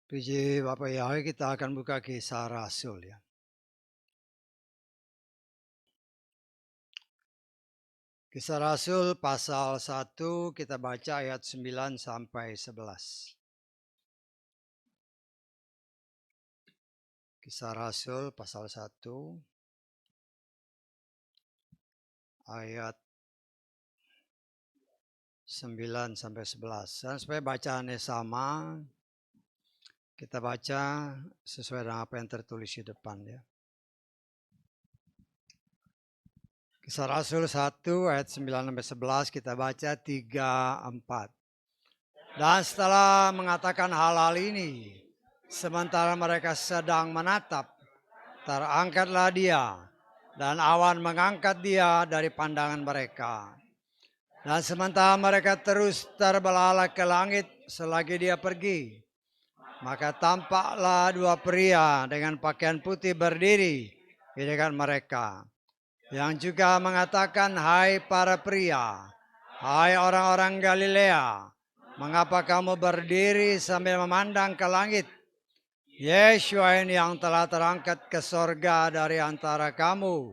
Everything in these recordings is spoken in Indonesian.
Puji Bapak Yahweh, kita akan buka Kisah Rasul ya. Kisah Rasul pasal 1 kita baca ayat 9 sampai 11. Kisah Rasul pasal 1 ayat 9 sampai 11. Dan supaya bacaannya sama, kita baca sesuai dengan apa yang tertulis di depan ya. Kisah Rasul 1 ayat 9 sampai 11 kita baca 3-4. Dan setelah mengatakan hal-hal ini, sementara mereka sedang menatap, terangkatlah dia, dan awan mengangkat dia dari pandangan mereka. Dan sementara mereka terus terbelalak ke langit selagi dia pergi, maka tampaklah dua pria dengan pakaian putih berdiri di dekat mereka, yang juga mengatakan, "Hai para pria, hai orang-orang Galilea, mengapa kamu berdiri sambil memandang ke langit? Yeshua ini yang telah terangkat ke sorga dari antara kamu,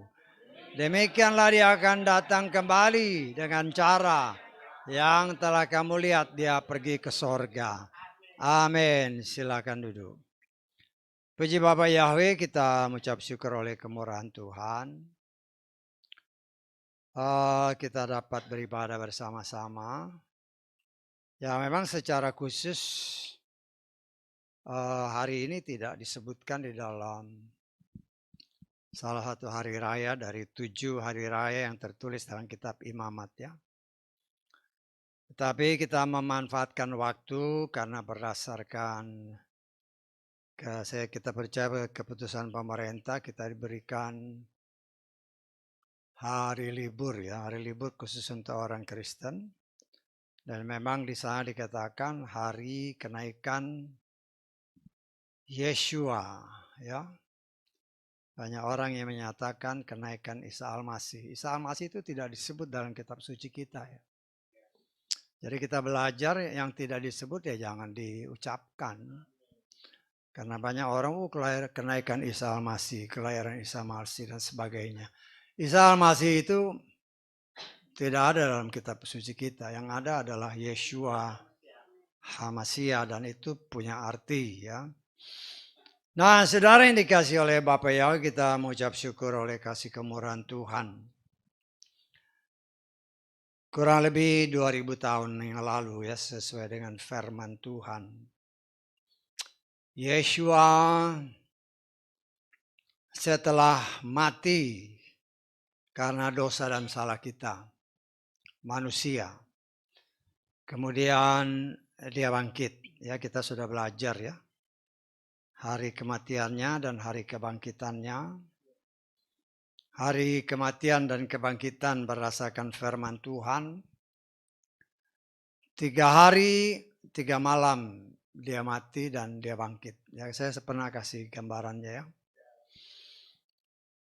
demikianlah dia akan datang kembali dengan cara yang telah kamu lihat dia pergi ke sorga." Amin. Silakan duduk. Puji Bapak Yahweh, kita mengucap syukur oleh kemurahan Tuhan. Kita dapat beribadah bersama-sama. Ya, memang secara khusus hari ini tidak disebutkan di dalam salah satu hari raya dari 7 hari raya yang tertulis dalam kitab Imamat ya. Tetapi kita memanfaatkan waktu karena berdasarkan kita percaya keputusan pemerintah, kita diberikan hari libur ya, hari libur khusus untuk orang Kristen. Dan memang di sana dikatakan hari kenaikan Yeshua ya. Banyak orang yang menyatakan kenaikan Isa Al-Masih. Isa Al-Masih itu tidak disebut dalam kitab suci kita ya. Jadi kita belajar yang tidak disebut ya jangan diucapkan. Karena banyak orang kenaikan Isa Al-Masih, kelahiran Isa Al-Masih dan sebagainya. Isa Al-Masih itu tidak ada dalam kitab suci kita. Yang ada adalah Yeshua HaMashiach dan itu punya arti ya. Nah, saudara yang dikasih oleh Bapak Yahweh, kita mengucap syukur oleh kasih kemurahan Tuhan. Kurang lebih 2000 tahun yang lalu ya, sesuai dengan firman Tuhan. Yeshua setelah mati karena dosa dan salah kita, manusia. Kemudian dia bangkit. Ya, kita sudah belajar ya. Hari kematiannya dan hari kebangkitannya. Hari kematian dan kebangkitan berdasarkan firman Tuhan. 3 hari, 3 malam dia mati dan dia bangkit. Ya, saya pernah kasih gambarannya ya.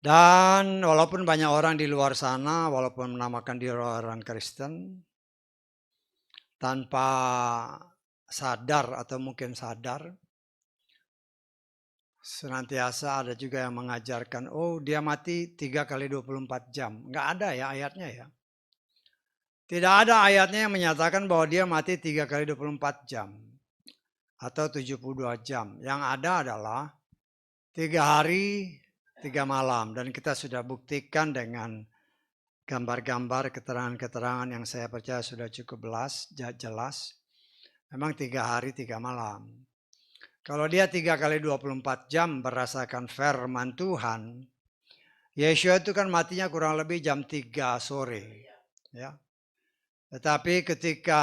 Dan walaupun banyak orang di luar sana, walaupun menamakan diri orang Kristen, tanpa sadar atau mungkin sadar, senantiasa ada juga yang mengajarkan, oh dia mati 3 kali 24 jam. Nggak ada ya ayatnya ya. Tidak ada ayatnya yang menyatakan bahwa dia mati 3 kali 24 jam. Atau 72 jam. Yang ada adalah 3 hari, 3 malam. Dan kita sudah buktikan dengan gambar-gambar, keterangan-keterangan yang saya percaya sudah cukup jelas. Memang 3 hari, 3 malam. Kalau dia 3 kali 24 jam berdasarkan firman Tuhan, Yeshua itu kan matinya kurang lebih jam 3 sore. Ya. Tetapi ketika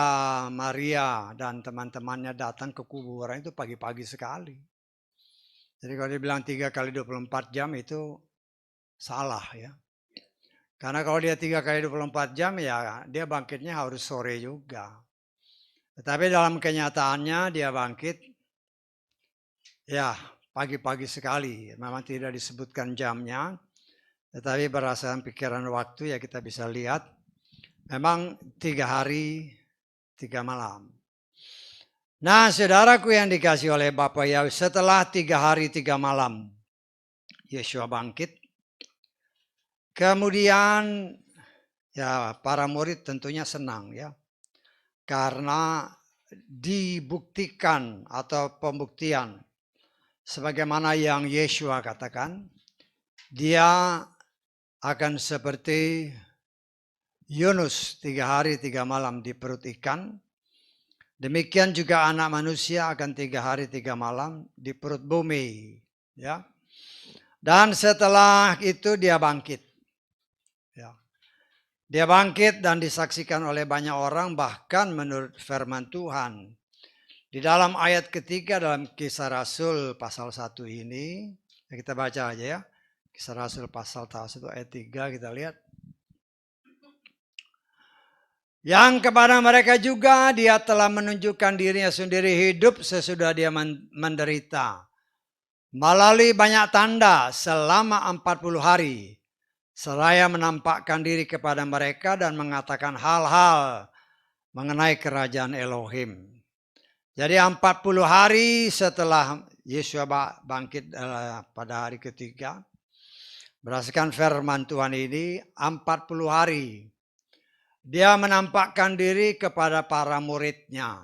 Maria dan teman-temannya datang ke kuburan itu pagi-pagi sekali. Jadi kalau dibilang 3 kali 24 jam itu salah ya. Karena kalau dia 3 kali 24 jam ya dia bangkitnya harus sore juga. Tetapi dalam kenyataannya dia bangkit ya pagi-pagi sekali. Memang tidak disebutkan jamnya. Tetapi berdasarkan pikiran waktu ya kita bisa lihat. Memang 3 hari 3 malam. Nah, saudaraku yang dikasih oleh Bapa Yahweh, setelah 3 hari 3 malam, Yeshua bangkit. Kemudian ya para murid tentunya senang ya. Karena dibuktikan atau pembuktian sebagaimana yang Yeshua katakan, dia akan seperti Yunus 3 hari 3 malam di perut ikan. Demikian juga anak manusia akan 3 hari 3 malam di perut bumi. Ya. Dan setelah itu dia bangkit. Ya. Dia bangkit dan disaksikan oleh banyak orang, bahkan menurut firman Tuhan. Di dalam ayat ketiga dalam Kisah Rasul pasal 1 ini, kita baca aja ya. Kisah Rasul pasal 1 ayat 3 kita lihat. Yang kepada mereka juga dia telah menunjukkan dirinya sendiri hidup sesudah dia menderita. Melalui banyak tanda selama 40 hari. Seraya menampakkan diri kepada mereka dan mengatakan hal-hal mengenai kerajaan Elohim. Jadi 40 hari setelah Yesus bangkit pada hari ketiga. Berdasarkan firman Tuhan ini 40 hari. Dia menampakkan diri kepada para muridnya.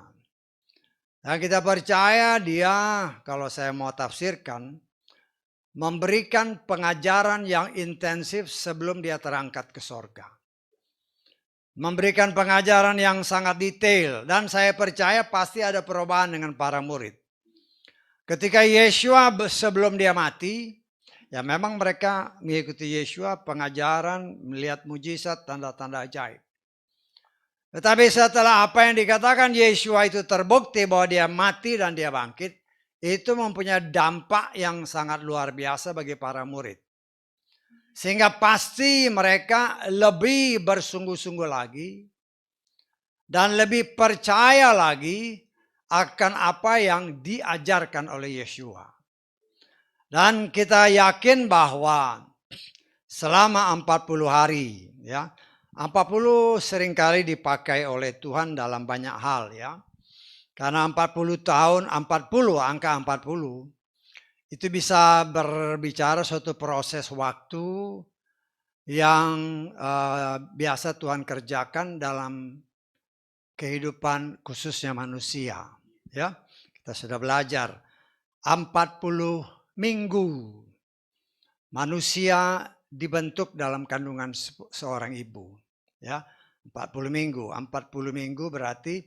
Dan kita percaya dia, kalau saya mau tafsirkan, memberikan pengajaran yang intensif sebelum dia terangkat ke sorga. Memberikan pengajaran yang sangat detail. Dan saya percaya pasti ada perubahan dengan para murid. Ketika Yeshua sebelum dia mati, ya memang mereka mengikuti Yeshua pengajaran, melihat mujizat, tanda-tanda ajaib. Tetapi setelah apa yang dikatakan Yeshua itu terbukti bahwa dia mati dan dia bangkit, itu mempunyai dampak yang sangat luar biasa bagi para murid. Sehingga pasti mereka lebih bersungguh-sungguh lagi dan lebih percaya lagi akan apa yang diajarkan oleh Yeshua. Dan kita yakin bahwa selama 40 hari, ya, 40 seringkali dipakai oleh Tuhan dalam banyak hal ya. Karena 40 tahun, 40, angka 40, itu bisa berbicara suatu proses waktu yang biasa Tuhan kerjakan dalam kehidupan khususnya manusia. Ya, kita sudah belajar 40 minggu manusia dibentuk dalam kandungan seorang ibu. Ya, 40 minggu. 40 minggu berarti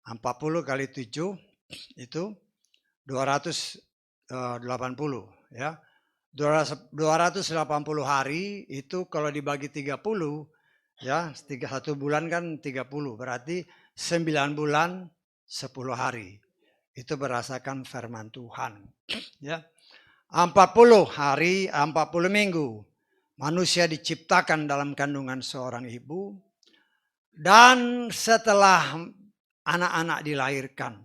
40 kali 7 itu 280 ya. 280 hari itu kalau dibagi 30 ya, 1 bulan kan 30 berarti 9 bulan 10 hari. Itu berdasarkan firman Tuhan. Ya. 40 hari, 40 minggu manusia diciptakan dalam kandungan seorang ibu. Dan setelah anak-anak dilahirkan,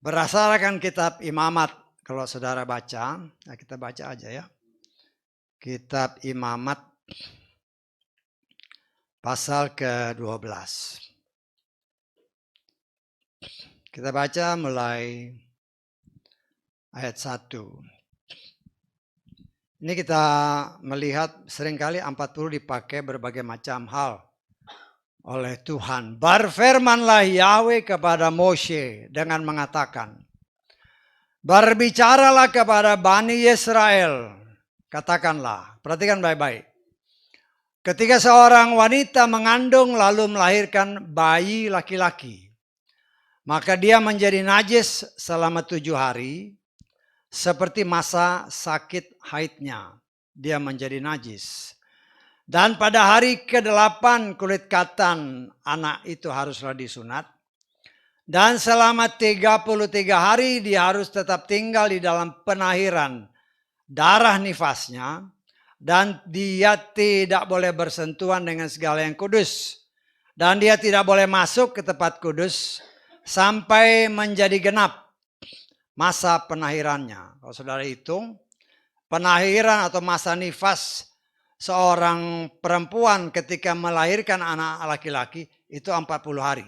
berdasarkan kitab Imamat, kalau saudara baca, nah kita baca aja ya. Kitab Imamat pasal ke-12. Kita baca mulai ayat 1. Ini kita melihat seringkali 40 dipakai berbagai macam hal oleh Tuhan. Berfirmanlah Yahweh kepada Moshe dengan mengatakan, berbicaralah kepada Bani Israel, katakanlah, perhatikan baik-baik. Ketika seorang wanita mengandung lalu melahirkan bayi laki-laki, maka dia menjadi najis selama 7 hari, seperti masa sakit haidnya, dia menjadi najis. Dan pada hari ke-8 kulit katan anak itu haruslah disunat. Dan selama 33 hari dia harus tetap tinggal di dalam penahiran darah nifasnya. Dan dia tidak boleh bersentuhan dengan segala yang kudus. Dan dia tidak boleh masuk ke tempat kudus sampai menjadi genap masa penahirannya. Kalau saudara hitung, penahiran atau masa nifas seorang perempuan ketika melahirkan anak laki-laki itu 40 hari.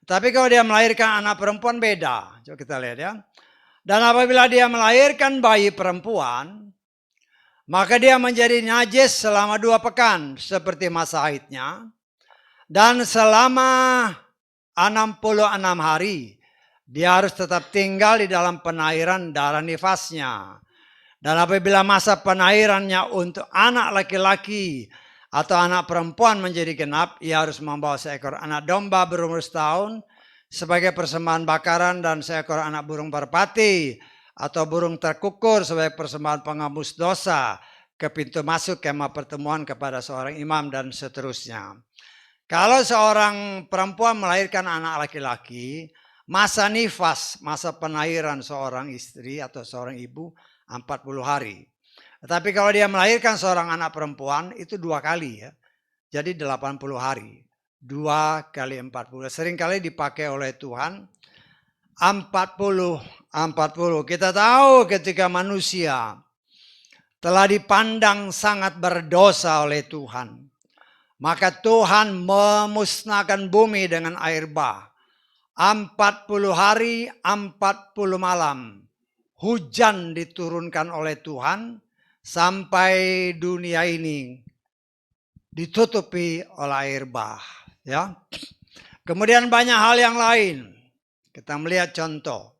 Tapi kalau dia melahirkan anak perempuan beda. Coba kita lihat ya. Dan apabila dia melahirkan bayi perempuan, maka dia menjadi najis selama 2 pekan seperti masa haidnya. Dan selama 66 hari dia harus tetap tinggal di dalam penairan darah nifasnya. Dan apabila masa penairannya untuk anak laki-laki atau anak perempuan menjadi genap, ia harus membawa seekor anak domba berumur setahun sebagai persembahan bakaran dan seekor anak burung merpati atau burung terkukur sebagai persembahan penghapus dosa ke pintu masuk kemah pertemuan kepada seorang imam dan seterusnya. Kalau seorang perempuan melahirkan anak laki-laki, masa nifas, masa penairan seorang istri atau seorang ibu 40 hari. Tetapi kalau dia melahirkan seorang anak perempuan itu 2 kali ya. Jadi 80 hari. 2 kali 40. Seringkali dipakai oleh Tuhan 40. Kita tahu ketika manusia telah dipandang sangat berdosa oleh Tuhan, maka Tuhan memusnahkan bumi dengan air bah. 40 hari, 40 malam. Hujan diturunkan oleh Tuhan sampai dunia ini ditutupi oleh air bah. Ya. Kemudian banyak hal yang lain. Kita melihat contoh.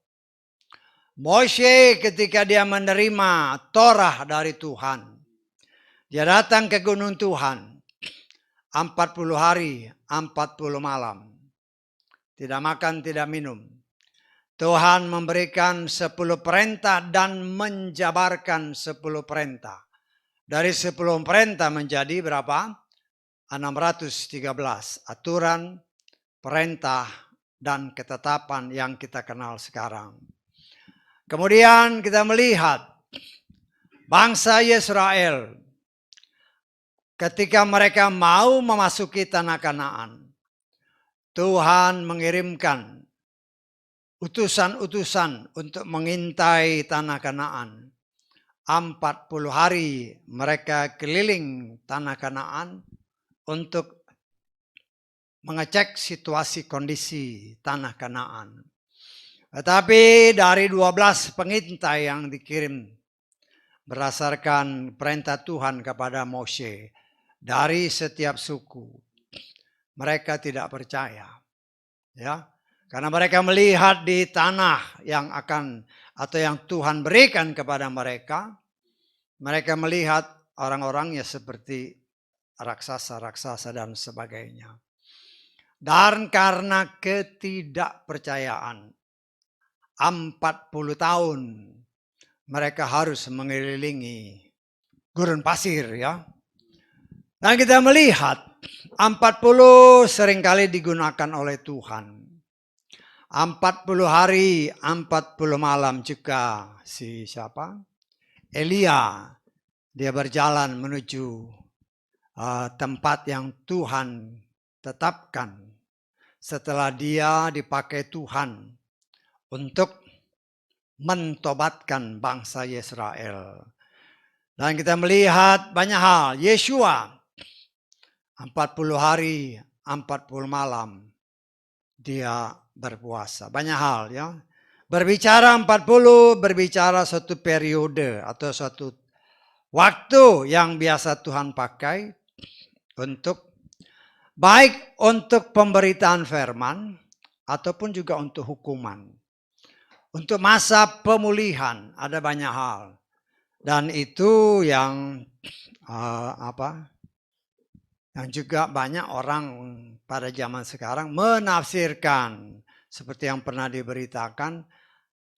Moshe ketika dia menerima Torah dari Tuhan. Dia datang ke gunung Tuhan. 40 hari, 40 malam. Tidak makan, tidak minum. Tuhan memberikan 10 perintah dan menjabarkan 10 perintah. Dari 10 perintah menjadi berapa? 613 aturan, perintah, dan ketetapan yang kita kenal sekarang. Kemudian kita melihat bangsa Israel ketika mereka mau memasuki tanah Kanaan. Tuhan mengirimkan utusan-utusan untuk mengintai tanah Kanaan. 40 hari mereka keliling tanah Kanaan untuk mengecek situasi kondisi tanah Kanaan. Tetapi dari 12 pengintai yang dikirim berdasarkan perintah Tuhan kepada Moshe dari setiap suku, mereka tidak percaya. Ya. Karena mereka melihat di tanah yang akan atau yang Tuhan berikan kepada mereka, mereka melihat orang-orangnya seperti raksasa-raksasa dan sebagainya. Dan karena ketidakpercayaan, 40 tahun mereka harus mengelilingi gurun pasir ya. Dan kita melihat 40 seringkali digunakan oleh Tuhan. 40 hari, 40 malam juga si siapa? Elia. Dia berjalan menuju tempat yang Tuhan tetapkan. Setelah dia dipakai Tuhan untuk mentobatkan bangsa Israel. Dan kita melihat banyak hal. Yeshua 40 hari, 40 malam dia berpuasa. Banyak hal ya. Berbicara 40, berbicara suatu periode atau suatu waktu yang biasa Tuhan pakai untuk baik untuk pemberitaan firman ataupun juga untuk hukuman. Untuk masa pemulihan ada banyak hal. Dan itu yang yang juga banyak orang pada zaman sekarang menafsirkan seperti yang pernah diberitakan.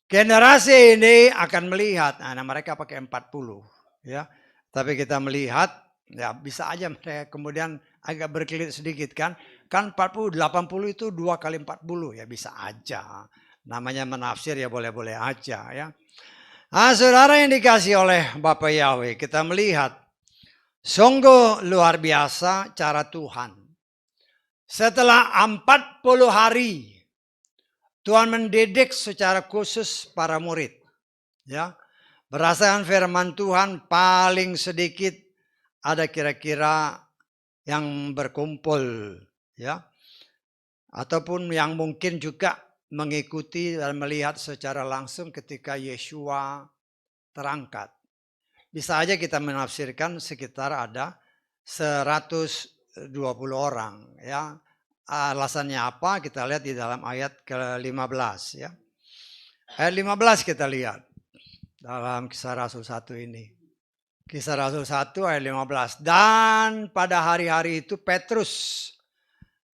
Generasi ini akan melihat, nah mereka pakai 40 ya. Tapi kita melihat ya bisa aja mereka kemudian agak berkelit sedikit kan. Kan 40, 80 itu 2 kali 40 ya bisa aja. Namanya menafsir ya boleh-boleh aja ya. Nah, saudara yang dikasih oleh Bapak Yahweh, kita melihat sungguh luar biasa cara Tuhan. Setelah 40 hari, Tuhan mendidik secara khusus para murid. Ya, berdasarkan firman Tuhan paling sedikit ada kira-kira yang berkumpul, ya, ataupun yang mungkin juga mengikuti dan melihat secara langsung ketika Yeshua terangkat. Bisa aja kita menafsirkan sekitar ada 120 orang, ya. Alasannya apa? Kita lihat di dalam ayat ke-15, ya. Ayat 15 kita lihat dalam Kisah Rasul 1 ini. Kisah Rasul 1 ayat 15. Dan pada hari-hari itu Petrus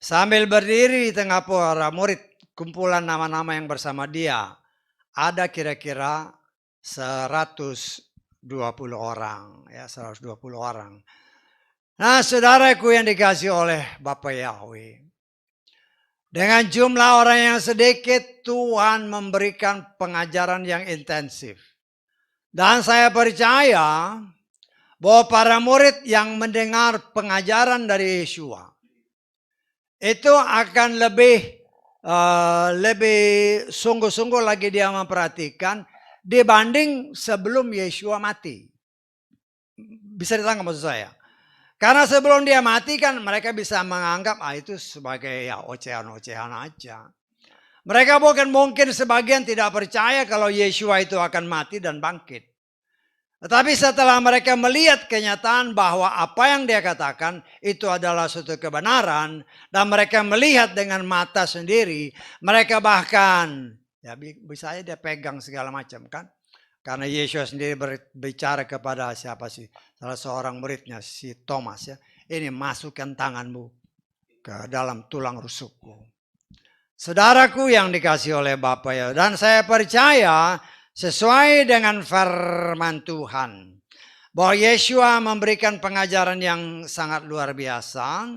sambil berdiri di tengah para murid, kumpulan nama-nama yang bersama dia, ada kira-kira 120 orang, ya, 120 orang. Nah, saudaraku yang dikasih oleh Bapa Yahweh, dengan jumlah orang yang sedikit, Tuhan memberikan pengajaran yang intensif. Dan saya percaya bahwa para murid yang mendengar pengajaran dari Yeshua itu akan lebih sungguh-sungguh lagi dia memperhatikan dibanding sebelum Yeshua mati. Bisa ditangkap maksud saya? Karena sebelum dia mati kan mereka bisa menganggap itu sebagai ya ocehan-ocehan aja. Mereka mungkin sebagian tidak percaya kalau Yeshua itu akan mati dan bangkit. Tetapi setelah mereka melihat kenyataan bahwa apa yang dia katakan itu adalah suatu kebenaran dan mereka melihat dengan mata sendiri, mereka bahkan ya bisa aja dia pegang segala macam kan. Karena Yesus sendiri berbicara kepada siapa sih? Salah seorang muridnya, si Thomas ya. Ini masukkan tanganmu ke dalam tulang rusukku. Saudaraku yang dikasih oleh Bapa ya. Dan saya percaya sesuai dengan firman Tuhan. Bahwa Yeshua memberikan pengajaran yang sangat luar biasa.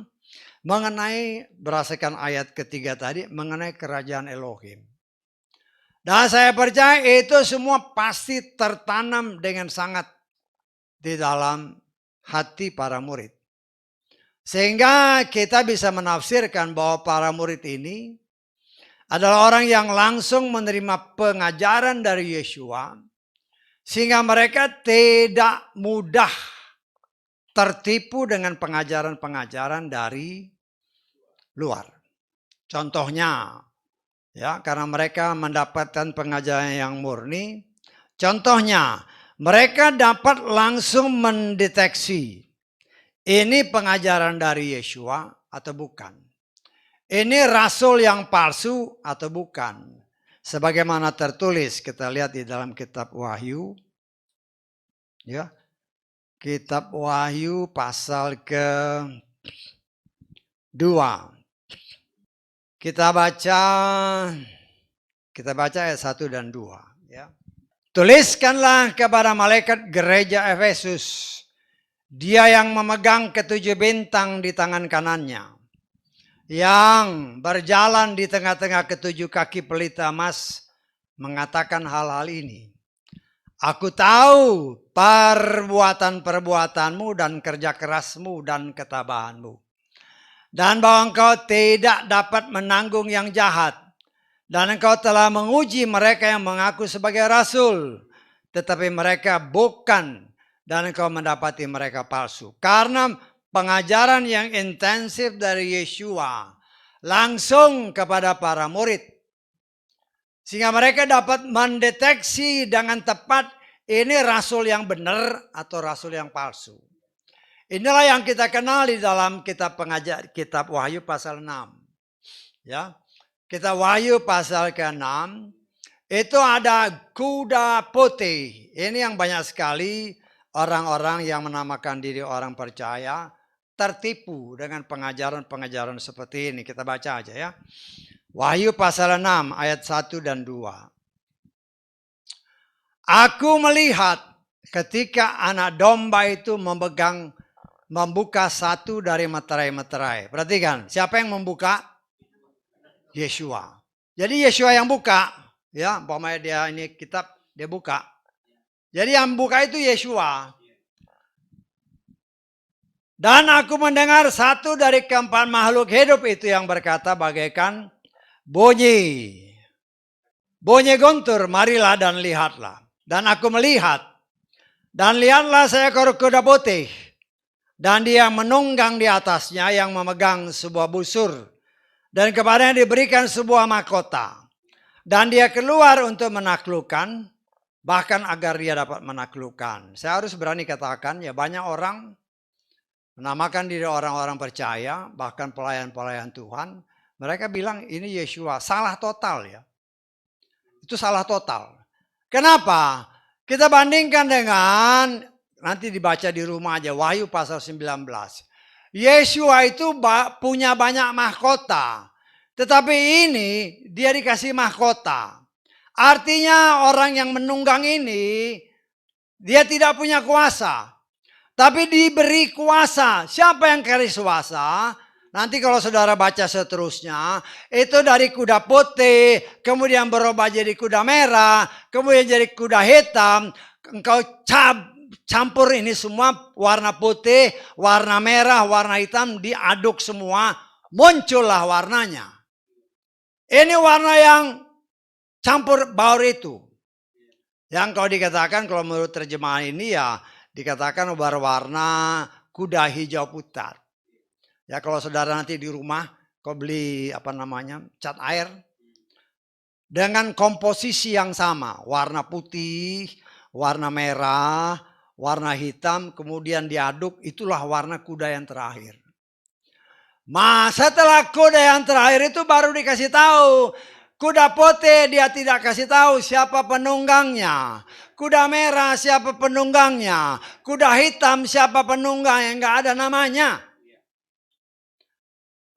Mengenai, berdasarkan ayat ketiga tadi, mengenai kerajaan Elohim. Dan saya percaya itu semua pasti tertanam dengan sangat di dalam hati para murid. Sehingga kita bisa menafsirkan bahwa para murid ini adalah orang yang langsung menerima pengajaran dari Yeshua. Sehingga mereka tidak mudah tertipu dengan pengajaran-pengajaran dari luar. Contohnya, ya, karena mereka mendapatkan pengajaran yang murni. Contohnya, mereka dapat langsung mendeteksi ini pengajaran dari Yeshua atau bukan. Ini rasul yang palsu atau bukan. Sebagaimana tertulis, kita lihat di dalam kitab Wahyu. Ya. Kitab Wahyu pasal ke-2. Kita baca ayat 1 dan 2. Ya. Tuliskanlah kepada malaikat gereja Efesus, dia yang memegang ketujuh bintang di tangan kanannya, yang berjalan di tengah-tengah ketujuh kaki pelita emas, mengatakan hal-hal ini. Aku tahu perbuatan-perbuatanmu dan kerja kerasmu dan ketabahanmu. Dan bahwa engkau tidak dapat menanggung yang jahat. Dan engkau telah menguji mereka yang mengaku sebagai rasul. Tetapi mereka bukan. Dan engkau mendapati mereka palsu. Karena pengajaran yang intensif dari Yeshua langsung kepada para murid. Sehingga mereka dapat mendeteksi dengan tepat ini rasul yang benar atau rasul yang palsu. Inilah yang kita kenal di dalam kitab Wahyu pasal 6. Ya. Kitab Wahyu pasal ke-6 itu ada kuda putih. Ini yang banyak sekali orang-orang yang menamakan diri orang percaya tertipu dengan pengajaran-pengajaran seperti ini. Kita baca aja ya. Wahyu pasal 6 ayat 1 dan 2. Aku melihat ketika anak domba itu membuka satu dari meterai-meterai. Perhatikan, siapa yang membuka? Yeshua. Jadi Yeshua yang buka, ya, umpamanya dia ini kitab, dia buka. Jadi yang buka itu Yeshua. Dan aku mendengar satu dari keempat makhluk hidup itu yang berkata bagaikan bunyi guntur, marilah dan lihatlah. Dan aku melihat, dan lihatlah seekor kuda putih. Dan dia menunggang di atasnya yang memegang sebuah busur. Dan kepadanya diberikan sebuah mahkota. Dan dia keluar untuk menaklukkan, bahkan agar dia dapat menaklukkan. Saya harus berani katakan, ya banyak orang menamakan diri orang-orang percaya, bahkan pelayan-pelayan Tuhan. Mereka bilang ini Yeshua, salah total ya. Itu salah total. Kenapa? Kita bandingkan dengan, nanti dibaca di rumah aja, Wahyu pasal 19. Yeshua itu punya banyak mahkota. Tetapi ini dia dikasih mahkota. Artinya orang yang menunggang ini, dia tidak punya kuasa. Tapi diberi kuasa. Siapa yang kasih kuasa? Nanti kalau saudara baca seterusnya, itu dari kuda putih, kemudian berubah jadi kuda merah, kemudian jadi kuda hitam. Engkau campur ini semua, warna putih, warna merah, warna hitam, diaduk semua, muncullah warnanya. Ini warna yang campur baur itu. Yang kalau dikatakan, kalau menurut terjemahan ini ya, dikatakan berwarna kuda hijau pucat. Ya kalau saudara nanti di rumah kau beli cat air dengan komposisi yang sama, warna putih, warna merah, warna hitam, kemudian diaduk, itulah warna kuda yang terakhir. Setelah kuda yang terakhir itu baru dikasih tahu. Kuda putih dia tidak kasih tahu siapa penunggangnya. Kuda merah siapa penunggangnya. Kuda hitam siapa penunggangnya, enggak ada namanya.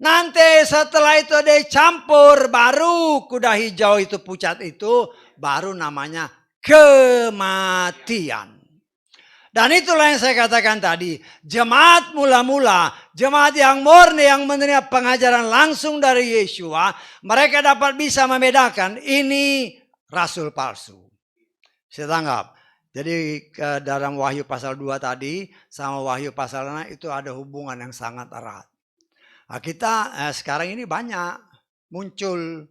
Nanti setelah itu dicampur, baru kuda hijau itu pucat itu, baru namanya kematian. Dan itulah yang saya katakan tadi, jemaat mula-mula, jemaat yang murni yang menerima pengajaran langsung dari Yeshua, mereka dapat bisa membedakan ini rasul palsu. Saya tanggap. Jadi dalam Wahyu pasal 2 tadi sama Wahyu pasal 6 itu ada hubungan yang sangat erat. Nah, kita sekarang ini banyak muncul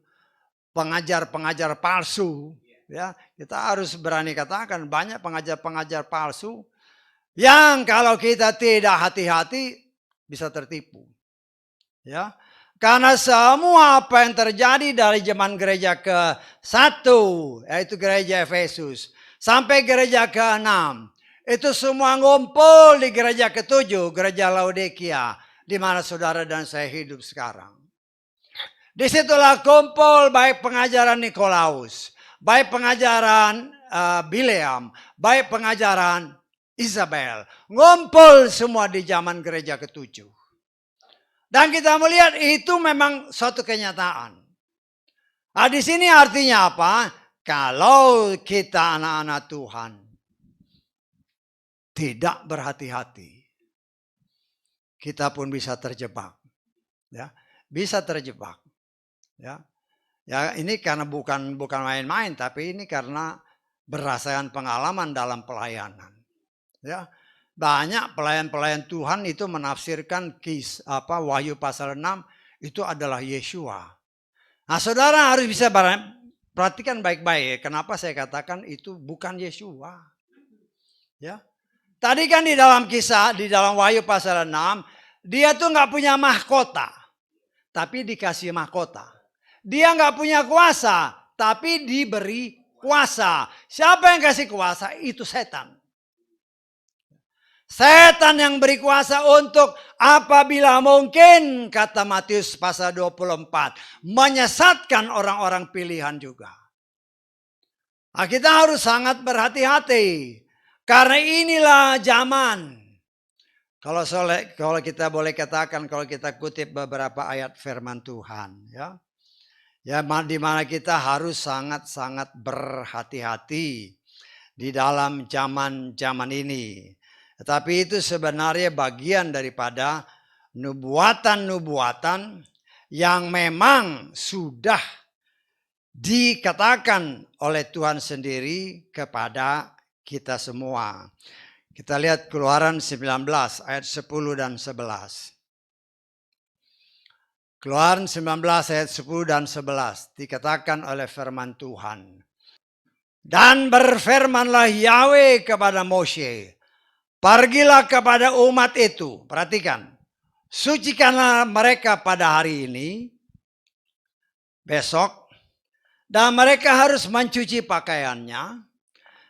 pengajar-pengajar palsu. Ya, kita harus berani katakan banyak pengajar-pengajar palsu yang kalau kita tidak hati-hati bisa tertipu. Ya, karena semua apa yang terjadi dari zaman gereja ke-1, yaitu gereja Efesus, sampai gereja ke-6, itu semua ngumpul di gereja ke-7, gereja Laodikia, di mana saudara dan saya hidup sekarang. Disitulah kumpul baik pengajaran Nikolaus, baik pengajaran Bileam, baik pengajaran Isabel. Ngumpul semua di zaman gereja ke-7. Dan kita melihat itu memang suatu kenyataan. Nah, di sini artinya apa? Kalau kita anak-anak Tuhan tidak berhati-hati, kita pun bisa terjebak. Ya, bisa terjebak. Ya. Ya, ini karena bukan main-main, tapi ini karena berdasarkan pengalaman dalam pelayanan. Ya. Banyak pelayan-pelayan Tuhan itu menafsirkan Wahyu pasal 6 itu adalah Yeshua. Nah, saudara harus bisa perhatikan baik-baik. Kenapa saya katakan itu bukan Yeshua? Ya. Tadi kan di dalam kisah, di dalam Wahyu pasal 6, dia tuh nggak punya mahkota, tapi dikasih mahkota. Dia nggak punya kuasa, tapi diberi kuasa. Siapa yang kasih kuasa? Itu setan. Setan yang beri kuasa untuk apabila mungkin, kata Matius pasal 24, menyesatkan orang-orang pilihan juga. Nah, kita harus sangat berhati-hati. Karena inilah zaman. Kalau kita boleh katakan, kalau kita kutip beberapa ayat firman Tuhan. Ya, di mana kita harus sangat-sangat berhati-hati di dalam zaman ini. Tetapi itu sebenarnya bagian daripada nubuatan-nubuatan yang memang sudah dikatakan oleh Tuhan sendiri kepada kita semua. Kita lihat Keluaran 19 ayat 10 dan 11. Keluaran 19 ayat 10 dan 11 dikatakan oleh firman Tuhan. Dan berfirmanlah Yahweh kepada Moshe, Pergilah kepada umat itu. Perhatikan. Sucikanlah mereka pada hari ini. Besok. Dan mereka harus mencuci pakaiannya.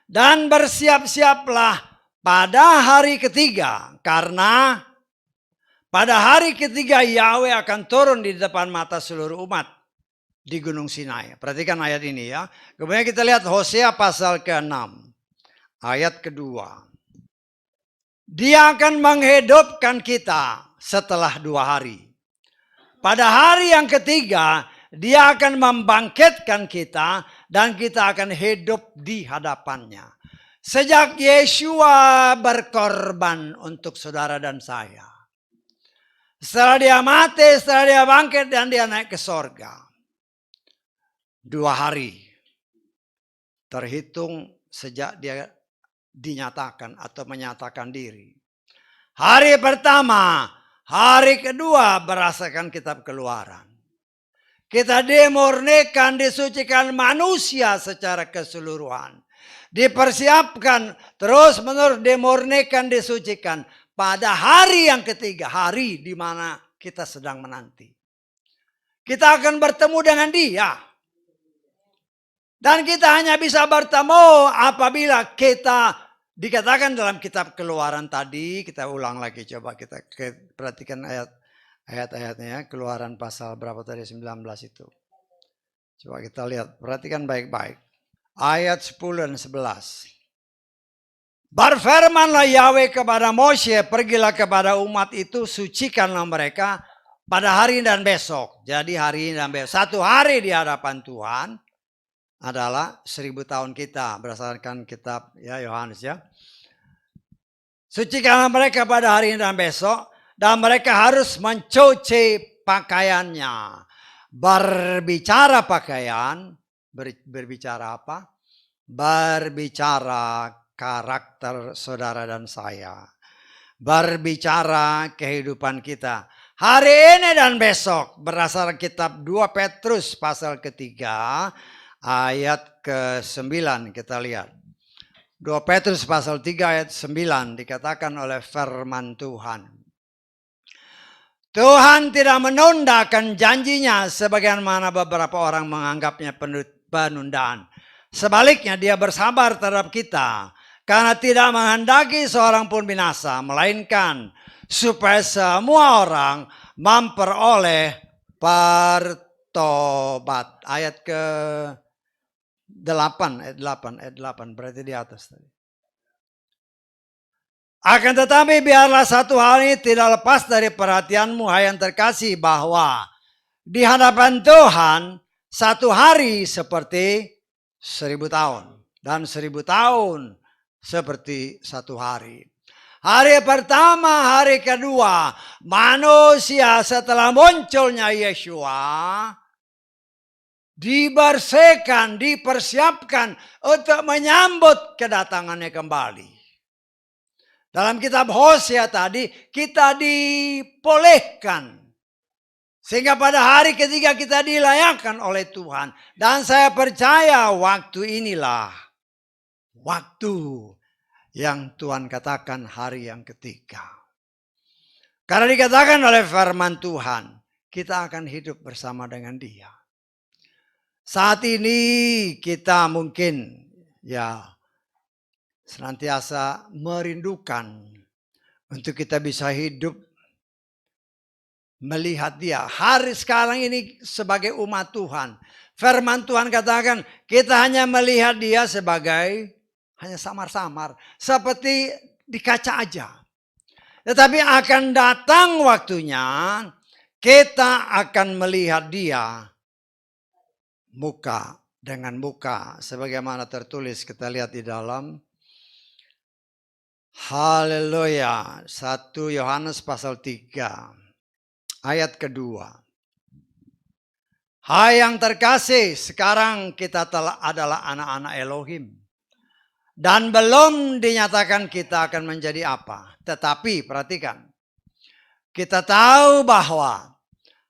Dan bersiap-siaplah pada hari ketiga. Karena pada hari ketiga Yahweh akan turun di depan mata seluruh umat di Gunung Sinai. Perhatikan ayat ini ya. Kemudian kita lihat Hosea pasal ke-6. Ayat kedua. Dia akan menghidupkan kita setelah 2 hari. Pada hari yang ketiga, dia akan membangkitkan kita dan kita akan hidup di hadapannya. Sejak Yeshua berkorban untuk saudara dan saya. Setelah dia mati, setelah dia bangkit dan dia naik ke sorga. 2 hari. Terhitung sejak dia dinyatakan atau menyatakan diri. Hari pertama, hari kedua berdasarkan kitab Keluaran. Kita dimurnikan, disucikan manusia secara keseluruhan. Dipersiapkan, terus menerus dimurnikan, disucikan. Pada hari yang ketiga, hari di mana kita sedang menanti. Kita akan bertemu dengan dia. Dan kita hanya bisa bertemu apabila kita dikatakan dalam kitab Keluaran tadi. Kita ulang lagi, coba kita perhatikan ayat-ayatnya ya. Keluaran pasal berapa tadi? 19 itu. Coba kita lihat, perhatikan baik-baik. Ayat 10 dan 11. Berfirmanlah Yahweh kepada Moshe, pergilah kepada umat itu, sucikanlah mereka pada hari dan besok. Jadi hari dan besok. 1 hari di hadapan Tuhan adalah 1000 tahun kita berdasarkan kitab ya Yohanes ya. Sucikanlah mereka pada hari dan besok dan mereka harus mencuci pakaiannya. Berbicara pakaian, berbicara apa? Berbicara karakter saudara dan saya. Berbicara kehidupan kita. Hari ini dan besok berdasarkan kitab 2 Petrus pasal ketiga. Ayat ke-9 kita lihat. 2 Petrus pasal 3 ayat 9 dikatakan oleh firman Tuhan. Tuhan tidak menundakan janjinya sebagaimana beberapa orang menganggapnya penundaan. Sebaliknya dia bersabar terhadap kita karena tidak menghendaki seorang pun binasa, melainkan supaya semua orang memperoleh pertobat. Ayat ke 8 berarti di atas tadi. Akan tetapi biarlah satu hal ini tidak lepas dari perhatianmu hai yang terkasih, bahwa di hadapan Tuhan 1 hari seperti 1000 tahun dan 1000 tahun seperti 1 hari. Hari pertama, hari kedua, manusia setelah munculnya Yeshua dibersihkan, dipersiapkan untuk menyambut kedatangannya kembali. Dalam kitab Hosea tadi kita dipolehkan. Sehingga pada hari ketiga kita dilayakkan oleh Tuhan. Dan saya percaya waktu inilah waktu yang Tuhan katakan hari yang ketiga. Karena dikatakan oleh firman Tuhan, kita akan hidup bersama dengan Dia. Saat ini kita mungkin ya senantiasa merindukan untuk kita bisa hidup melihat Dia. Hari sekarang ini sebagai umat Tuhan, firman Tuhan katakan kita hanya melihat Dia sebagai hanya samar-samar, seperti di kaca aja. Tetapi akan datang waktunya kita akan melihat Dia muka dengan muka, sebagaimana tertulis kita lihat di dalam haleluya 1 Yohanes pasal 3 ayat kedua. Hai yang terkasih, sekarang kita telah adalah anak-anak Elohim dan belum dinyatakan kita akan menjadi apa. Tetapi perhatikan, kita tahu bahwa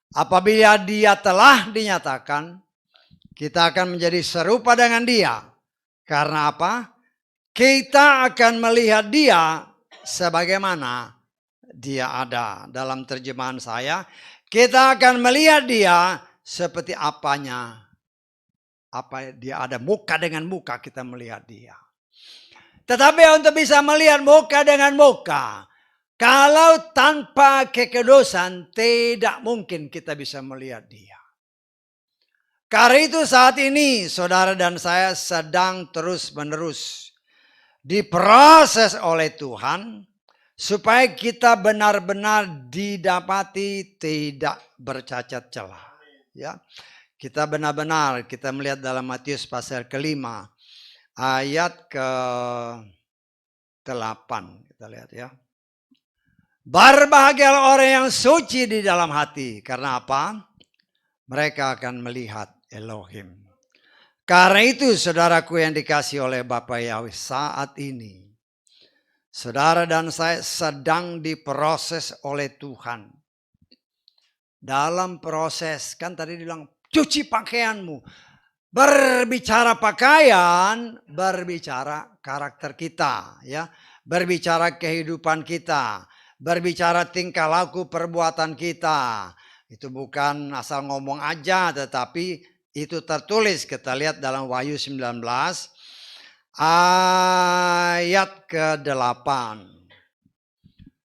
apabila Dia telah dinyatakan, kita akan menjadi serupa dengan Dia. Karena apa? Kita akan melihat Dia sebagaimana dia ada. Dalam terjemahan saya, kita akan melihat dia seperti apanya. Apa dia ada, muka dengan muka kita melihat dia. Tetapi untuk bisa melihat muka dengan muka, kalau tanpa kekudusan tidak mungkin kita bisa melihat dia. Karena itu saat ini saudara dan saya sedang terus-menerus diproses oleh Tuhan supaya kita benar-benar didapati tidak bercacat celah. Ya. Kita benar-benar, kita melihat dalam Matius pasal ke-5 ayat ke-8. Kita lihat ya. Berbahagialah orang yang suci di dalam hati. Karena apa? Mereka akan melihat Elohim. Karena itu saudaraku yang dikasih oleh Bapa Yahweh, saat ini saudara dan saya sedang diproses oleh Tuhan. Dalam proses, kan tadi bilang cuci pakaianmu. Berbicara pakaian, berbicara karakter kita, ya. Berbicara kehidupan kita, berbicara tingkah laku perbuatan kita. Itu bukan asal ngomong aja, tetapi itu tertulis. Kita lihat dalam Wahyu 19 ayat ke-8.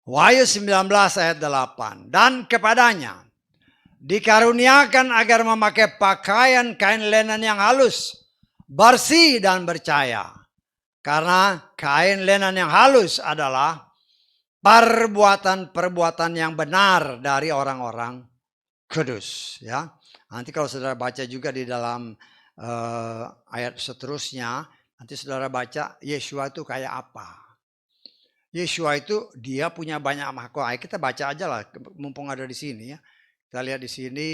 Wahyu 19 ayat 8. Dan kepadanya dikaruniakan agar memakai pakaian kain linen yang halus, bersih dan bercahaya. Karena kain linen yang halus adalah perbuatan-perbuatan yang benar dari orang-orang kudus. Ya, nanti kalau saudara baca juga di dalam ayat seterusnya, nanti saudara baca Yeshua itu kayak apa. Yeshua itu dia punya banyak mahkota. Kita baca aja lah, mumpung ada di sini ya. Kita lihat di sini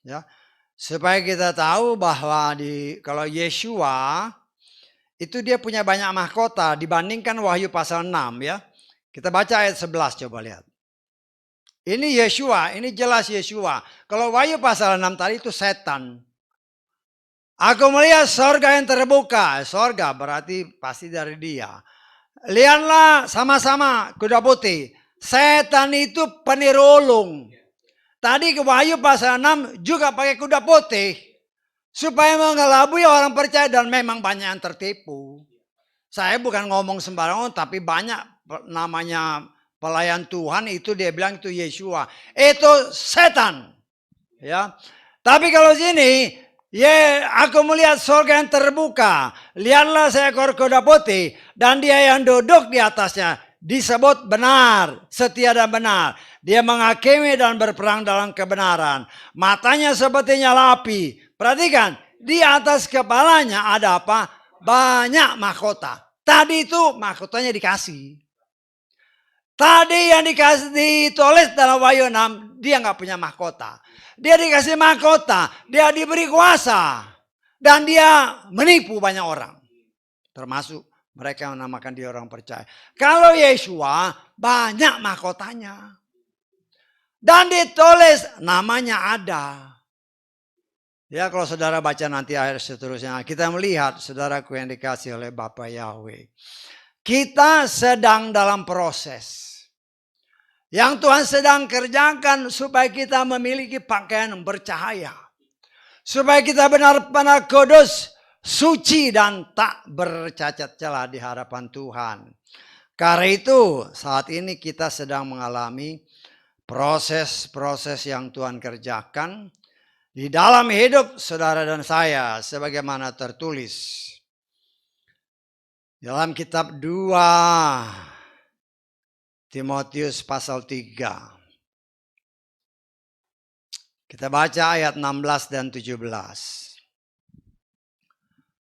ya, supaya kita tahu bahwa kalau Yeshua itu dia punya banyak mahkota dibandingkan Wahyu pasal 6 ya. Kita baca ayat 11, coba lihat. Ini Yeshua, ini jelas Yeshua. Kalau Wahyu pasal 6 tadi itu setan. Aku melihat sorga yang terbuka. Sorga berarti pasti dari dia. Lihatlah sama-sama kuda putih. Setan itu peniru ulung. Tadi ke Wahyu pasal 6 juga pakai kuda putih. Supaya mengelabui orang percaya, dan memang banyak yang tertipu. Saya bukan ngomong sembarangan, tapi banyak namanya pelayan Tuhan itu dia bilang itu Yeshua. Itu setan. Ya. Tapi kalau sini, ya aku melihat surga yang terbuka. Lihatlah seekor kuda putih dan dia yang duduk di atasnya disebut benar, setia dan benar. Dia menghakimi dan berperang dalam kebenaran. Matanya seperti nyala api. Perhatikan, di atas kepalanya ada apa? Banyak mahkota. Tadi itu mahkotanya dikasih. Tadi yang ditulis dalam Wahyu 6, dia nggak punya mahkota. Dia dikasih mahkota, dia diberi kuasa. Dan dia menipu banyak orang. Termasuk mereka yang menamakan dia orang percaya. Kalau Yeshua banyak mahkotanya. Dan ditulis namanya ada. Ya kalau saudara baca nanti ayat seterusnya. Kita melihat saudaraku yang dikasih oleh Bapa Yahweh. Kita sedang dalam proses. Yang Tuhan sedang kerjakan supaya kita memiliki pakaian yang bercahaya. Supaya kita benar-benar kudus, suci dan tak bercacat celah di hadapan Tuhan. Karena itu saat ini kita sedang mengalami proses-proses yang Tuhan kerjakan di dalam hidup saudara dan saya sebagaimana tertulis dalam kitab 2 Timotius pasal 3. Kita baca ayat 16 dan 17.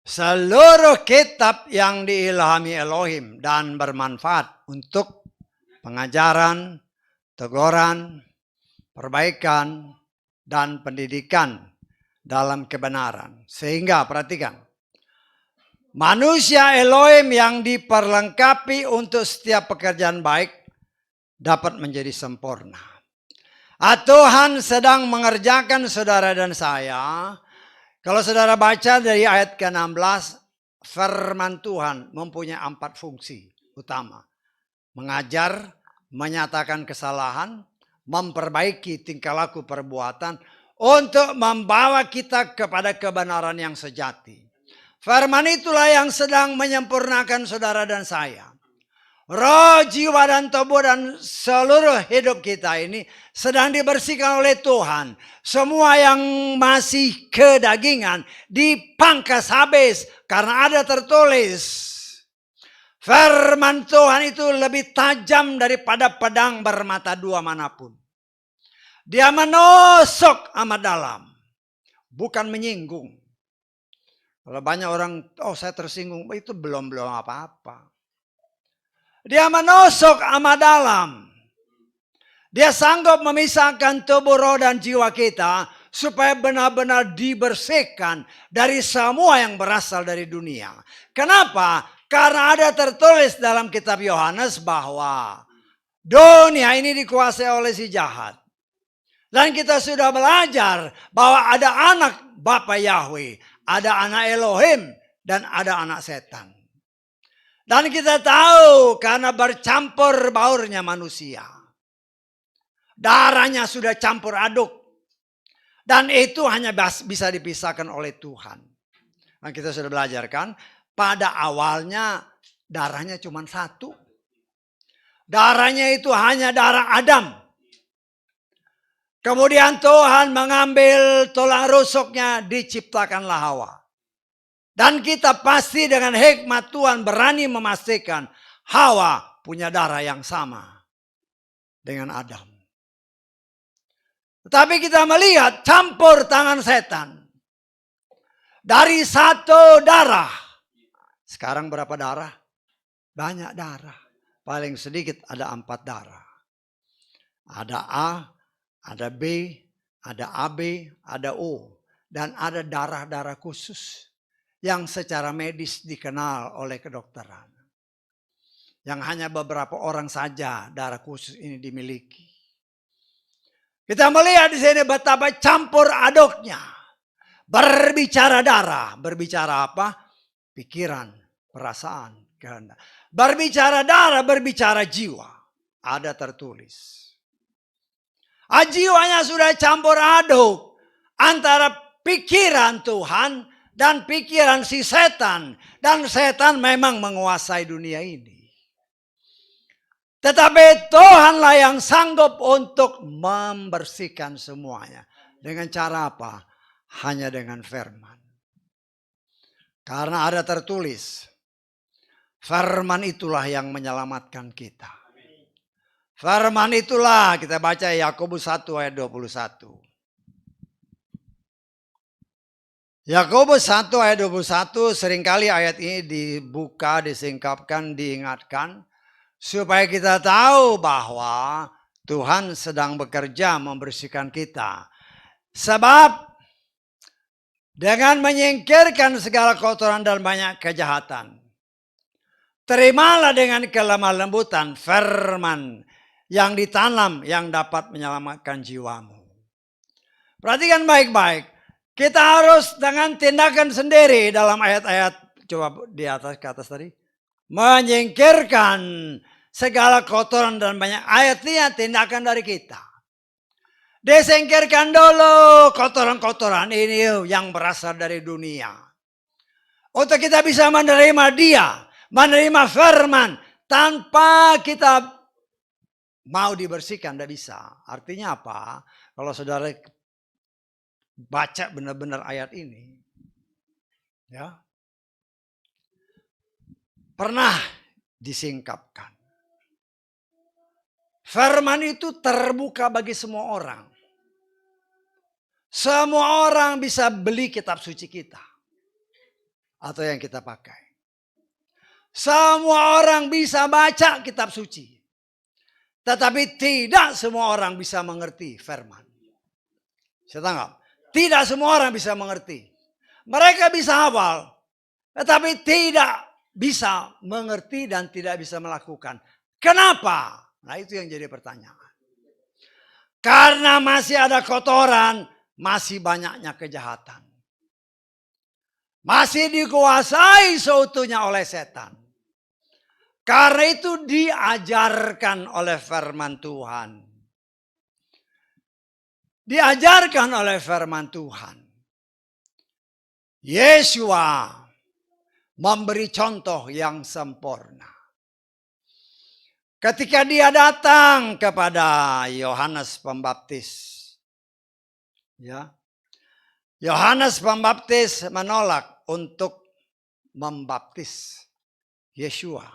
Seluruh kitab yang diilhami Elohim dan bermanfaat untuk pengajaran, teguran, perbaikan, dan pendidikan dalam kebenaran. Sehingga perhatikan, manusia Elohim yang diperlengkapi untuk setiap pekerjaan baik dapat menjadi sempurna. Tuhan sedang mengerjakan saudara dan saya. Kalau saudara baca dari ayat ke-16, firman Tuhan mempunyai 4 fungsi utama. mengajar, menyatakan kesalahan, memperbaiki tingkah laku perbuatan untuk membawa kita kepada kebenaran yang sejati. Firman itulah yang sedang menyempurnakan saudara dan saya. Roh, jiwa, dan tubuh dan seluruh hidup kita ini sedang dibersihkan oleh Tuhan. Semua yang masih kedagingan dipangkas habis karena ada tertulis. Firman Tuhan itu lebih tajam daripada pedang bermata dua manapun. Dia menusuk amat dalam, bukan menyinggung. Kalau banyak orang, oh saya tersinggung, itu belum apa-apa. Dia menusuk amat dalam. Dia sanggup memisahkan tubuh, roh, dan jiwa kita supaya benar-benar dibersihkan dari semua yang berasal dari dunia. Kenapa? Karena ada tertulis dalam kitab Yohanes bahwa dunia ini dikuasai oleh si jahat. Dan kita sudah belajar bahwa ada anak Bapa Yahweh, ada anak Elohim, dan ada anak setan. Dan kita tahu karena bercampur baurnya manusia. Darahnya sudah campur aduk. Dan itu hanya bisa dipisahkan oleh Tuhan. Dan kita sudah belajar kan, pada awalnya darahnya cuma satu. Darahnya itu hanya darah Adam. Kemudian Tuhan mengambil tulang rusuknya, diciptakanlah Hawa. Dan kita pasti dengan hikmat Tuhan berani memastikan Hawa punya darah yang sama dengan Adam. Tetapi kita melihat campur tangan setan. Dari satu darah. Sekarang berapa darah? Banyak darah. Paling sedikit ada 4 darah. Ada A, ada B, ada AB, ada O. Dan ada darah-darah khusus yang secara medis dikenal oleh kedokteran. Yang hanya beberapa orang saja darah khusus ini dimiliki. Kita melihat di sini betapa campur aduknya. Berbicara darah, berbicara apa? Pikiran, perasaan, kehendak. Berbicara darah, berbicara jiwa. Ada tertulis. Jiwanya sudah campur aduk antara pikiran Tuhan dan pikiran si setan. Dan setan memang menguasai dunia ini. Tetapi Tuhanlah yang sanggup untuk membersihkan semuanya. Dengan cara apa? Hanya dengan firman. Karena ada tertulis. Firman itulah yang menyelamatkan kita. Firman itulah kita baca Yakobus 1 ayat 21. Yakobus 1 ayat 21 seringkali ayat ini dibuka, disingkapkan, diingatkan. Supaya kita tahu bahwa Tuhan sedang bekerja membersihkan kita. Sebab dengan menyingkirkan segala kotoran dan banyak kejahatan. Terimalah dengan kelemah lembutan firman yang ditanam yang dapat menyelamatkan jiwamu. Perhatikan baik-baik. Kita harus dengan tindakan sendiri dalam ayat-ayat. Coba di atas ke atas tadi. Menyingkirkan segala kotoran dan banyak ayatnya tindakan dari kita. Disingkirkan dulu kotoran-kotoran ini yang berasal dari dunia. Untuk kita bisa menerima dia, menerima firman tanpa kita mau dibersihkan, tidak bisa. Artinya apa? Kalau saudara baca benar-benar ayat ini, ya. Pernah disingkapkan. Firman itu terbuka bagi semua orang. Semua orang bisa beli kitab suci kita. Atau yang kita pakai. Semua orang bisa baca kitab suci. Tetapi tidak semua orang bisa mengerti firman. Saya tangkap. Tidak semua orang bisa mengerti. Mereka bisa hafal. Tetapi tidak bisa mengerti dan tidak bisa melakukan. Kenapa? Nah itu yang jadi pertanyaan. Karena masih ada kotoran, masih banyaknya kejahatan. Masih dikuasai seutuhnya oleh setan. Karena itu diajarkan oleh firman Tuhan. Diajarkan oleh firman Tuhan. Yesua memberi contoh yang sempurna. Ketika dia datang kepada Yohanes Pembaptis, ya, Yohanes Pembaptis menolak untuk membaptis Yesua.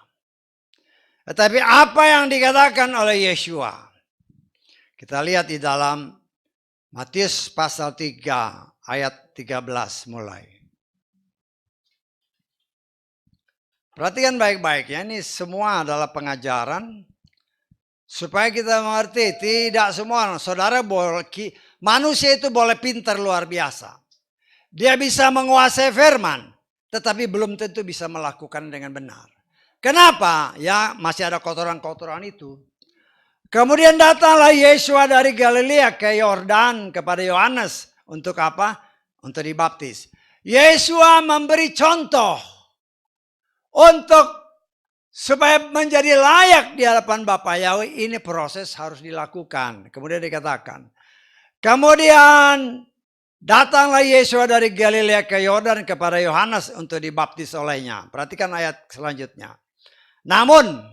Tetapi apa yang dikatakan oleh Yesua? Kita lihat di dalam Matius pasal 3 ayat 13 mulai. Perhatikan baik-baik ya, ini semua adalah pengajaran supaya kita mengerti tidak semua saudara boleh, manusia itu boleh pintar luar biasa. Dia bisa menguasai firman, tetapi belum tentu bisa melakukan dengan benar. Kenapa? Ya masih ada kotoran-kotoran itu. Kemudian datanglah Yesua dari Galilea ke Yordan kepada Yohanes. Untuk apa? Untuk dibaptis. Yesua memberi contoh untuk supaya menjadi layak di hadapan Bapa Yahweh, ini proses harus dilakukan. Kemudian dikatakan, kemudian datanglah Yesua dari Galilea ke Yordan kepada Yohanes untuk dibaptis olehnya. Perhatikan ayat selanjutnya. Namun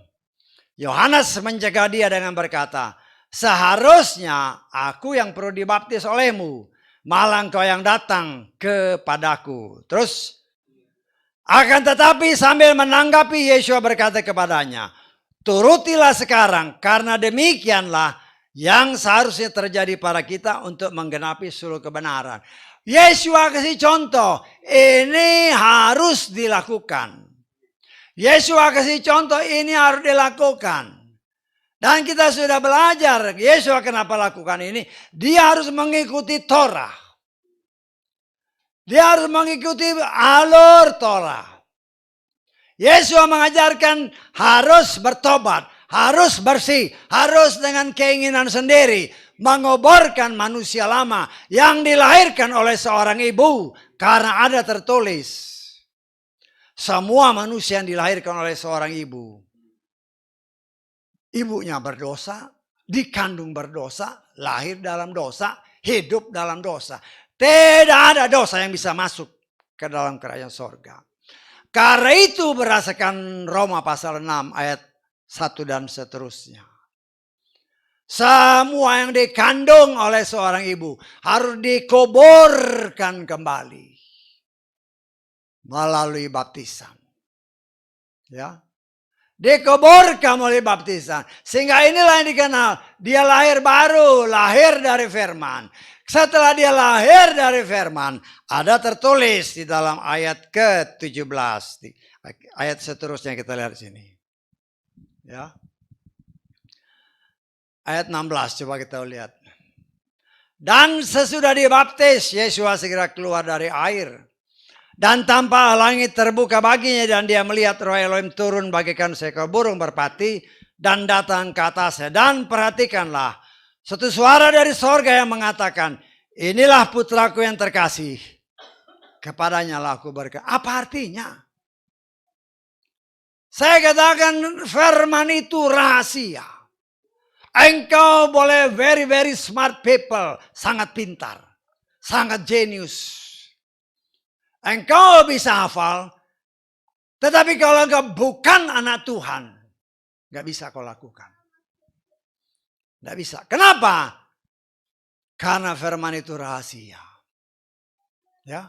Yohanes mencegah dia dengan berkata, seharusnya aku yang perlu dibaptis olehmu, malah engkau yang datang kepadaku. Terus, akan tetapi sambil menanggapi Yesua berkata kepadanya, turutilah sekarang karena demikianlah yang seharusnya terjadi pada kita untuk menggenapi seluruh kebenaran. Yesua kasih contoh, ini harus dilakukan. Yesua kasih contoh, ini harus dilakukan. Dan kita sudah belajar, Yesua kenapa lakukan ini? Dia harus mengikuti Torah. Dia harus mengikuti alur Torah. Yesua mengajarkan harus bertobat, harus bersih, harus dengan keinginan sendiri. Mengoborkan manusia lama yang dilahirkan oleh seorang ibu. Karena ada tertulis, semua manusia yang dilahirkan oleh seorang ibu. Ibunya berdosa, dikandung berdosa, lahir dalam dosa, hidup dalam dosa. Tidak ada dosa yang bisa masuk ke dalam kerajaan sorga. Karena itu berdasarkan Roma pasal 6 ayat 1 dan seterusnya. Semua yang dikandung oleh seorang ibu harus dikuburkan kembali melalui baptisan. Ya. Dikuburkan melalui baptisan. Sehingga inilah yang dikenal. Dia lahir baru, lahir dari firman. Setelah dia lahir dari firman, ada tertulis di dalam ayat ke-17. Ayat seterusnya kita lihat sini. Ya. Ayat 16 coba kita lihat. Dan sesudah dibaptis, Yesus segera keluar dari air. Dan tanpa langit terbuka baginya dan dia melihat Roh Elohim turun bagaikan seekor burung merpati dan datang ke atasnya. Dan perhatikanlah, satu suara dari sorga yang mengatakan, inilah putraku yang terkasih, kepadanya lah aku berkenan. Apa artinya? Saya katakan firman itu rahasia. Engkau boleh very smart people, sangat pintar, sangat jenius. Engkau bisa hafal, tetapi kalau engkau bukan anak Tuhan, gak bisa kau lakukan. Gak bisa. Kenapa? Karena firman itu rahasia. Ya.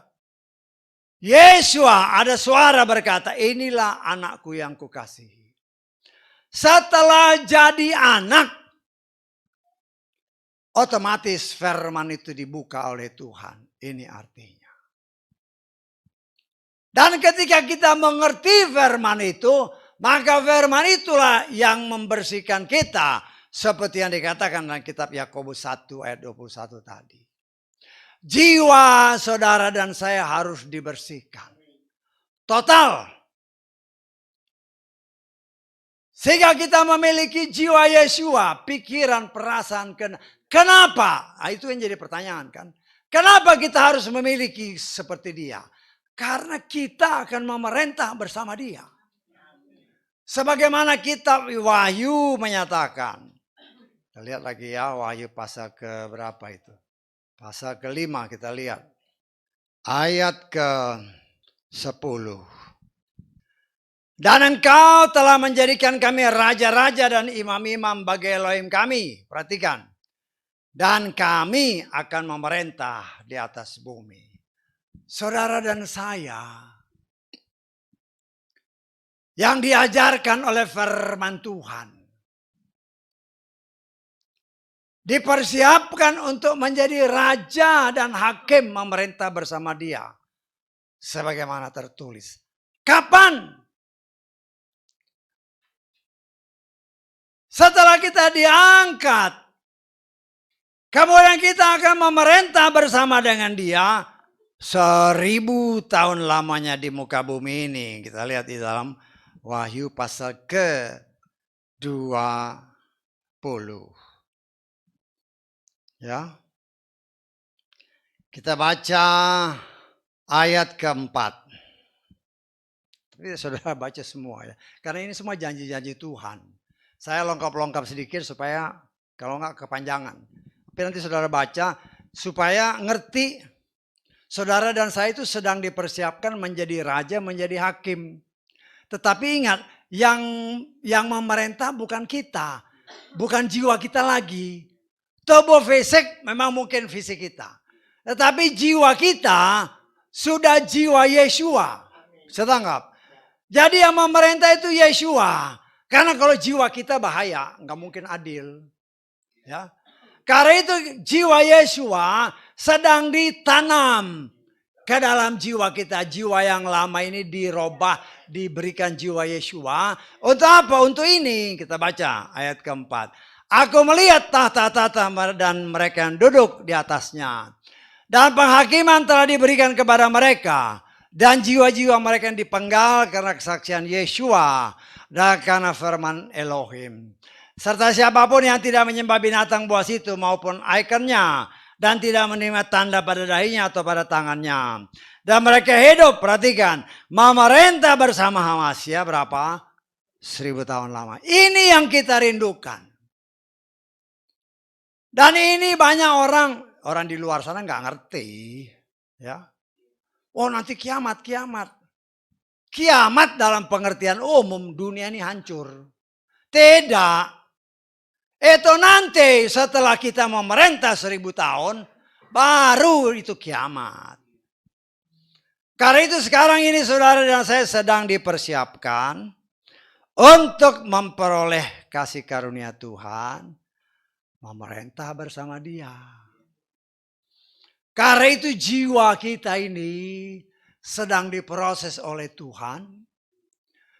Yesua ada suara berkata, inilah anakku yang kukasihi. Setelah jadi anak, otomatis firman itu dibuka oleh Tuhan. Ini artinya. Dan ketika kita mengerti firman itu, maka firman itulah yang membersihkan kita. Seperti yang dikatakan dalam kitab Yakobus 1 ayat 21 tadi. Jiwa saudara dan saya harus dibersihkan. Total. Sehingga kita memiliki jiwa Yesua, pikiran, perasaan. Kenapa? Nah, itu yang jadi pertanyaan kan. Kenapa kita harus memiliki seperti dia? Karena kita akan memerintah bersama dia. Sebagaimana kitab Wahyu menyatakan. Kita lihat lagi ya, Wahyu pasal ke berapa itu? Pasal ke-5 kita lihat. Ayat ke-10. Dan engkau telah menjadikan kami raja-raja dan imam-imam bagi Elohim kami. Perhatikan. Dan kami akan memerintah di atas bumi. Saudara dan saya yang diajarkan oleh firman Tuhan dipersiapkan untuk menjadi raja dan hakim memerintah bersama dia. Sebagaimana tertulis. Kapan? Setelah kita diangkat, kemudian kita akan memerintah bersama dengan dia 1000 tahun lamanya di muka bumi ini. Kita lihat di dalam Wahyu pasal ke-20. Ya. Kita baca ayat ke-4. Tapi saudara baca semua ya. Karena ini semua janji-janji Tuhan. Saya lengkap-lengkap sedikit supaya kalau enggak kepanjangan. Tapi nanti saudara baca supaya ngerti saudara dan saya itu sedang dipersiapkan menjadi raja, menjadi hakim. Tetapi ingat, yang memerintah bukan kita. Bukan jiwa kita lagi. Tubuh fisik memang mungkin fisik kita. Tetapi jiwa kita sudah jiwa Yeshua. Setanggap. Jadi yang memerintah itu Yeshua. Karena kalau jiwa kita bahaya, nggak mungkin adil. Ya. Karena itu jiwa Yeshua sedang ditanam ke dalam jiwa kita. Jiwa yang lama ini dirubah, diberikan jiwa Yeshua. Untuk apa? Untuk ini kita baca ayat ke-4. Aku melihat tahta-tahta dan mereka yang duduk di atasnya. Dan penghakiman telah diberikan kepada mereka. Dan jiwa-jiwa mereka yang dipenggal karena kesaksian Yeshua. Dan karena firman Elohim. Serta siapapun yang tidak menyembah binatang buas itu maupun ikonnya. Dan tidak menerima tanda pada dahinya atau pada tangannya. Dan mereka hidup, perhatikan. Memerintah bersama Hamasya berapa? 1000 tahun lama. Ini yang kita rindukan. Dan ini banyak orang di luar sana nggak ngerti. Ya. Oh nanti kiamat. Kiamat dalam pengertian umum dunia ini hancur. Tidak. Itu nanti setelah kita memerintah 1000 tahun, baru itu kiamat. Karena itu sekarang ini saudara dan saya sedang dipersiapkan untuk memperoleh kasih karunia Tuhan, memerintah bersama dia. Karena itu jiwa kita ini sedang diproses oleh Tuhan.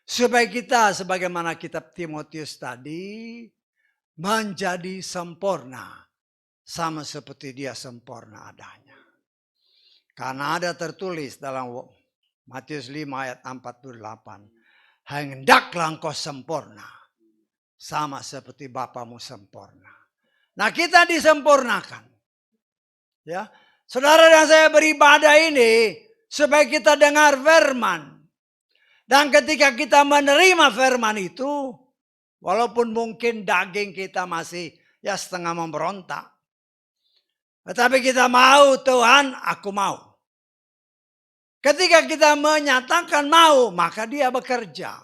Supaya kita sebagaimana kitab Timotius tadi menjadi sempurna. Sama seperti dia sempurna adanya. Karena ada tertulis dalam Matius 5 ayat 48. Hendaklah engkau sempurna. Sama seperti Bapamu sempurna. Nah kita disempurnakan. Ya, saudara dan saya beribadah ini supaya kita dengar firman. Dan ketika kita menerima firman itu, walaupun mungkin daging kita masih ya setengah memberontak. Tetapi kita mau, Tuhan, aku mau. Ketika kita menyatakan mau, maka dia bekerja.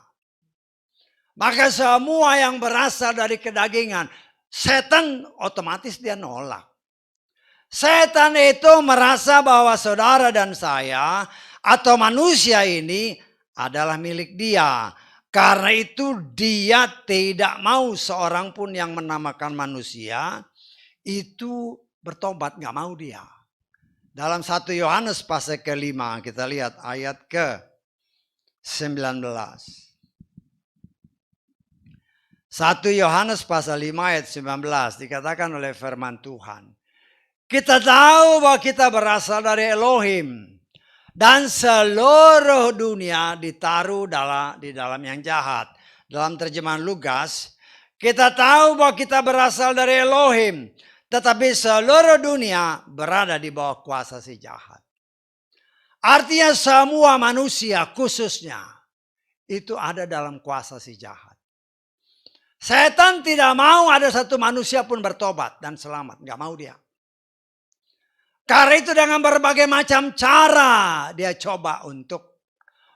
Maka semua yang berasal dari kedagingan, setan otomatis dia nolak. Setan itu merasa bahwa saudara dan saya atau manusia ini adalah milik dia. Karena itu dia tidak mau seorang pun yang menamakan manusia itu bertobat, nggak mau dia. Dalam 1 Yohanes pasal ke-5 kita lihat ayat ke-19. 1 Yohanes pasal 5 ayat 19 dikatakan oleh firman Tuhan. Kita tahu bahwa kita berasal dari Elohim. Dan seluruh dunia ditaruh di dalam yang jahat. Dalam terjemahan Lukas, kita tahu bahwa kita berasal dari Elohim. Tetapi seluruh dunia berada di bawah kuasa si jahat. Artinya semua manusia khususnya itu ada dalam kuasa si jahat. Setan tidak mau ada satu manusia pun bertobat dan selamat. Nggak mau dia. Karena itu dengan berbagai macam cara dia coba untuk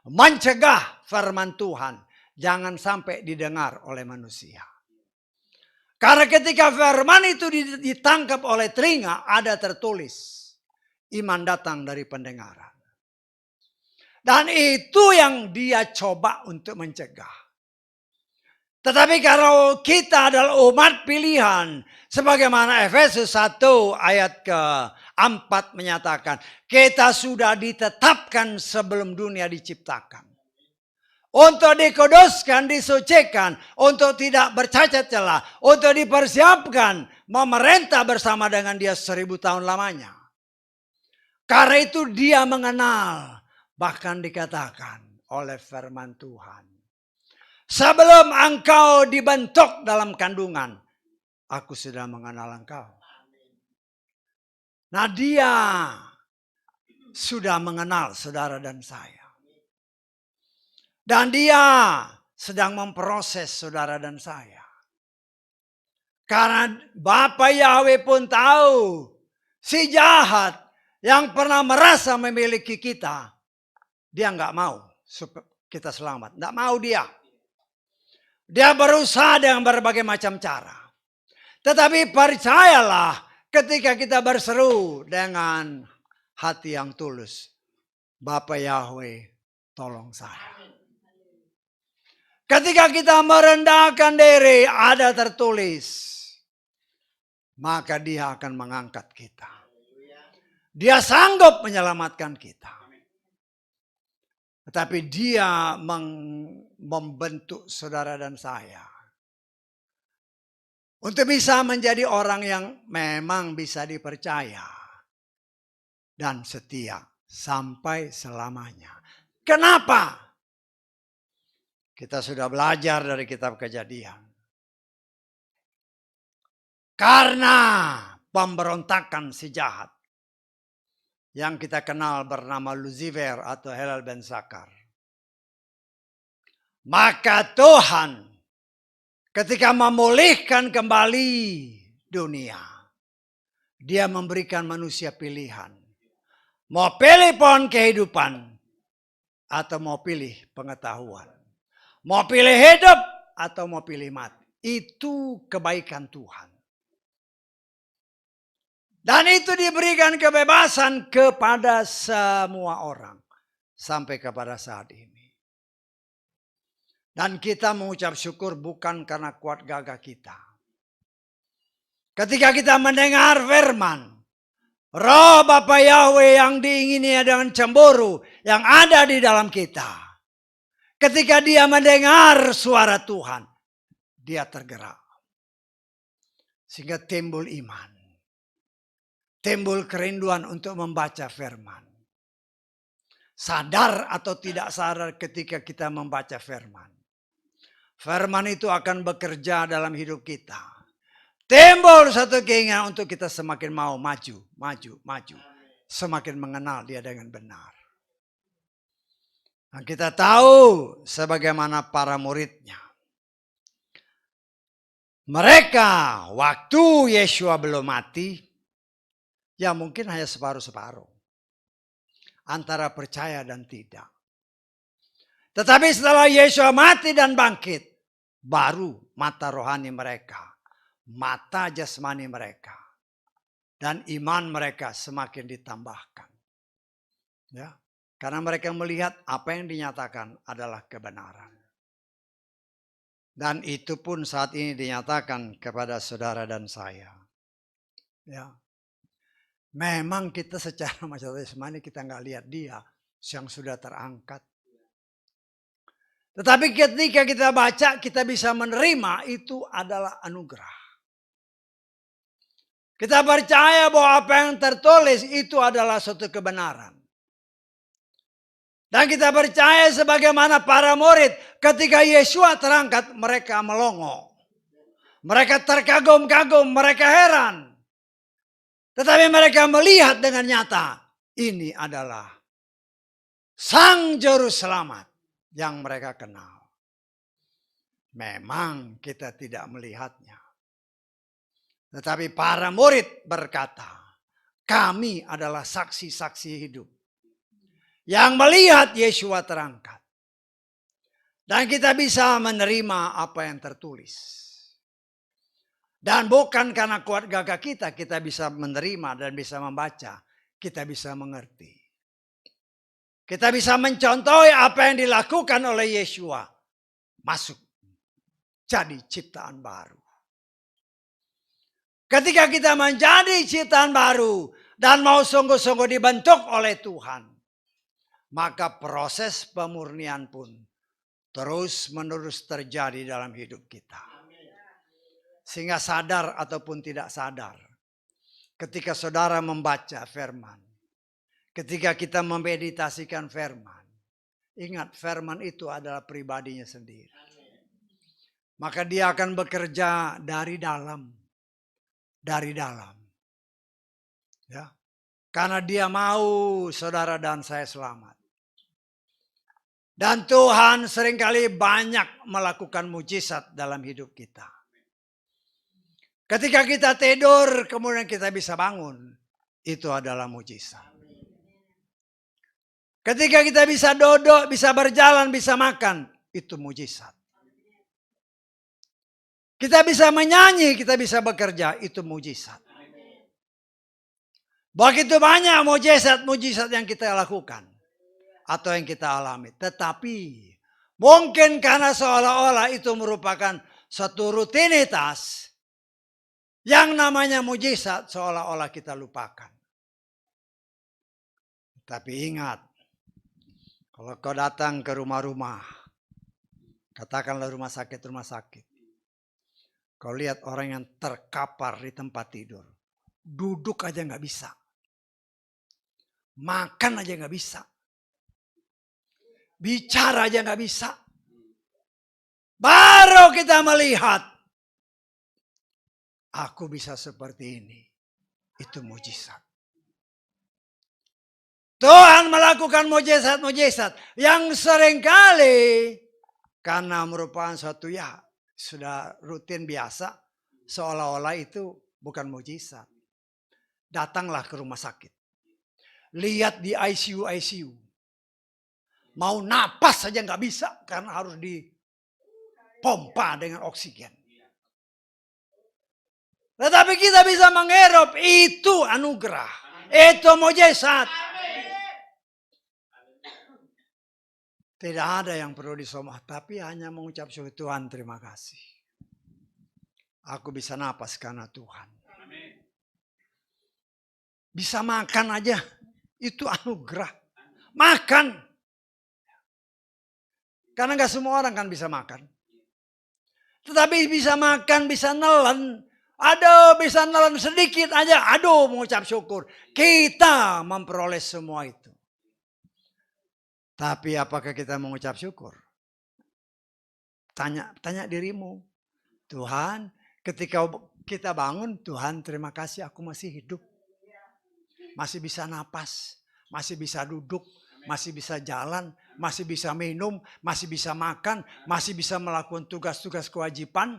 mencegah firman Tuhan. Jangan sampai didengar oleh manusia. Karena ketika firman itu ditangkap oleh telinga, ada tertulis. Iman datang dari pendengaran. Dan itu yang dia coba untuk mencegah. Tetapi kalau kita adalah umat pilihan, sebagaimana Efesus 1 ayat ke-4 menyatakan, kita sudah ditetapkan sebelum dunia diciptakan. Untuk dikuduskan, disucikan, untuk tidak bercacat celah, untuk dipersiapkan memerintah bersama dengan dia 1000 tahun lamanya. Karena itu dia mengenal, bahkan dikatakan oleh firman Tuhan. Sebelum engkau dibentuk dalam kandungan, aku sudah mengenal engkau. Nah, dia sudah mengenal saudara dan saya. Dan dia sedang memproses saudara dan saya. Karena Bapa Yahweh pun tahu si jahat yang pernah merasa memiliki kita, dia nggak mau kita selamat. Nggak mau dia. Dia berusaha dengan berbagai macam cara. Tetapi percayalah ketika kita berseru dengan hati yang tulus. Bapa Yahweh, tolong saya. Ketika kita merendahkan diri, ada tertulis. Maka dia akan mengangkat kita. Dia sanggup menyelamatkan kita. Tetapi dia membentuk saudara dan saya. Untuk bisa menjadi orang yang memang bisa dipercaya. Dan setia sampai selamanya. Kenapa? Kita sudah belajar dari kitab Kejadian. Karena pemberontakan si jahat. Yang kita kenal bernama Lucifer atau Helal ben Sakar. Maka Tuhan ketika memulihkan kembali dunia. Dia memberikan manusia pilihan. Mau pilih pohon kehidupan. Atau mau pilih pengetahuan. Mau pilih hidup atau mau pilih mati. Itu kebaikan Tuhan. Dan itu diberikan kebebasan kepada semua orang. Sampai kepada saat ini. Dan kita mengucap syukur bukan karena kuat gagah kita. Ketika kita mendengar firman. Roh Bapa Yahweh yang diingini dengan cemburu. Yang ada di dalam kita. Ketika dia mendengar suara Tuhan. Dia tergerak. Sehingga timbul iman. Timbul kerinduan untuk membaca firman. Sadar atau tidak sadar ketika kita membaca firman. Firman itu akan bekerja dalam hidup kita. Timbul satu keinginan untuk kita semakin mau maju. Semakin mengenal dia dengan benar. Nah, kita tahu sebagaimana para muridnya. Mereka waktu Yeshua belum mati. Ya mungkin hanya separuh-separuh. Antara percaya dan tidak. Tetapi setelah Yeshua mati dan bangkit. Baru mata rohani mereka. Mata jasmani mereka. Dan iman mereka semakin ditambahkan. Ya, karena mereka melihat apa yang dinyatakan adalah kebenaran. Dan itu pun saat ini dinyatakan kepada saudara dan saya. Ya. Memang kita secara masyarakat jasmani kita nggak lihat dia yang sudah terangkat. Tetapi ketika kita baca kita bisa menerima itu adalah anugerah. Kita percaya bahwa apa yang tertulis itu adalah suatu kebenaran. Dan kita percaya sebagaimana para murid ketika Yeshua terangkat mereka melongo. Mereka terkagum-kagum, mereka heran. Tetapi mereka melihat dengan nyata, ini adalah Sang Juru Selamat. yang mereka kenal. Memang kita tidak melihatnya. Tetapi para murid berkata, kami adalah saksi-saksi hidup yang melihat Yesua terangkat. Dan kita bisa menerima apa yang tertulis. Dan bukan karena kuat gagah kita bisa menerima dan bisa membaca. Kita bisa mengerti. Kita bisa mencontohi apa yang dilakukan oleh Yesua. Masuk jadi ciptaan baru. Ketika kita menjadi ciptaan baru dan mau sungguh-sungguh dibentuk oleh Tuhan, maka proses pemurnian pun terus-menerus terjadi dalam hidup kita. Sehingga sadar ataupun tidak sadar, ketika saudara membaca firman, ketika kita memeditasikan firman, ingat firman itu adalah pribadinya sendiri. Maka dia akan bekerja dari dalam. Dari dalam. Ya. Karena dia mau saudara dan saya selamat. Dan Tuhan seringkali banyak melakukan mujizat dalam hidup kita. Ketika kita tidur, kemudian kita bisa bangun. Itu adalah mujizat. Ketika kita bisa duduk, bisa berjalan, bisa makan. Itu mujizat. Kita bisa menyanyi, kita bisa bekerja. Itu mujizat. Begitu banyak mujizat-mujizat yang kita lakukan. Atau yang kita alami. Tetapi mungkin karena seolah-olah itu merupakan suatu rutinitas. Yang namanya mujizat seolah-olah kita lupakan. Tapi ingat. Kalau kau datang ke rumah-rumah. Katakanlah rumah sakit. Kau lihat orang yang terkapar di tempat tidur. Duduk aja gak bisa. Makan aja gak bisa. Bicara aja gak bisa. Baru kita melihat. Aku bisa seperti ini. Itu mujizat. Tuhan melakukan mujizat-mujizat. Yang seringkali. Karena merupakan suatu sudah rutin biasa. Seolah-olah itu bukan mujizat. Datanglah ke rumah sakit. Lihat di ICU. Mau napas saja nggak bisa. Karena harus dipompa dengan oksigen. Tetapi kita bisa menghirup. Itu anugerah. Itu mujizat. Tidak ada yang perlu disomah. Tapi hanya mengucap syukur Tuhan terima kasih. Aku bisa napas karena Tuhan. Bisa makan aja. Itu anugerah. Makan. Karena gak semua orang kan bisa makan. Tetapi bisa makan, bisa nelen. Aduh bisa nelen sedikit aja. Aduh mengucap syukur. Kita memperoleh semua itu. Tapi apakah kita mengucap syukur? Tanya dirimu. Tuhan, ketika kita bangun, Tuhan terima kasih aku masih hidup. Masih bisa napas, masih bisa duduk, masih bisa jalan, masih bisa minum, masih bisa makan, masih bisa melakukan tugas-tugas kewajiban.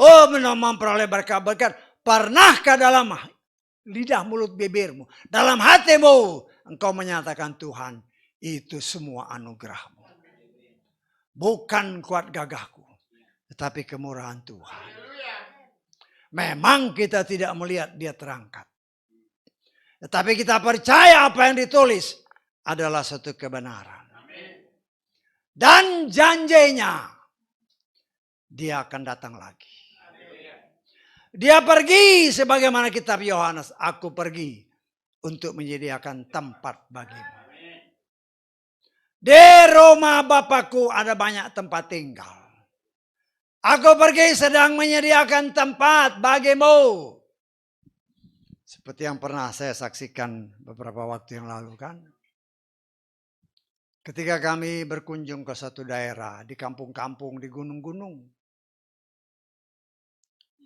Oh, memperoleh berkat-berkat. Pernahkah dalam lidah mulut bibirmu, dalam hatimu, engkau menyatakan Tuhan, itu semua anugerahmu. Bukan kuat gagahku, tetapi kemurahan Tuhan. Memang kita tidak melihat dia terangkat. Tetapi kita percaya apa yang ditulis adalah satu kebenaran. Dan janjinya dia akan datang lagi. Dia pergi sebagaimana kitab Yohanes. Aku pergi untuk menyediakan tempat bagimu. Di rumah Bapakku ada banyak tempat tinggal. Aku pergi sedang menyediakan tempat bagimu. Seperti yang pernah saya saksikan beberapa waktu yang lalu kan. Ketika kami berkunjung ke satu daerah di kampung-kampung, di gunung-gunung.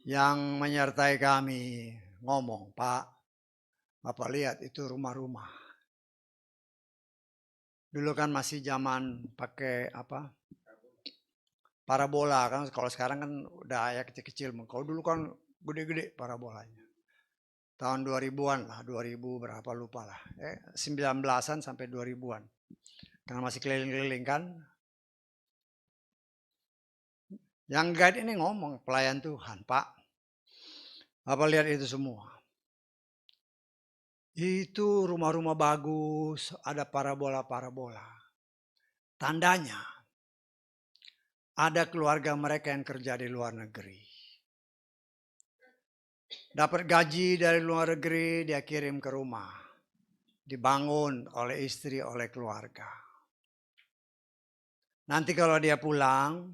Yang menyertai kami ngomong, Pak, Bapak lihat itu rumah-rumah. Dulu kan masih zaman pakai apa? Parabola kan. Kalau sekarang kan udah ya kecil-kecil. Kalau dulu kan gede-gede parabolanya. Tahun 2000-an lah, 2000 berapa lupa lah. 19-an sampai 2000-an. Karena masih keliling-keliling kan. Yang guide ini ngomong, pelayan Tuhan, Pak. Apa lihat itu semua? Itu rumah-rumah bagus, ada parabola-parabola. Tandanya, ada keluarga mereka yang kerja di luar negeri. Dapat gaji dari luar negeri, dia kirim ke rumah. Dibangun oleh istri, oleh keluarga. Nanti kalau dia pulang,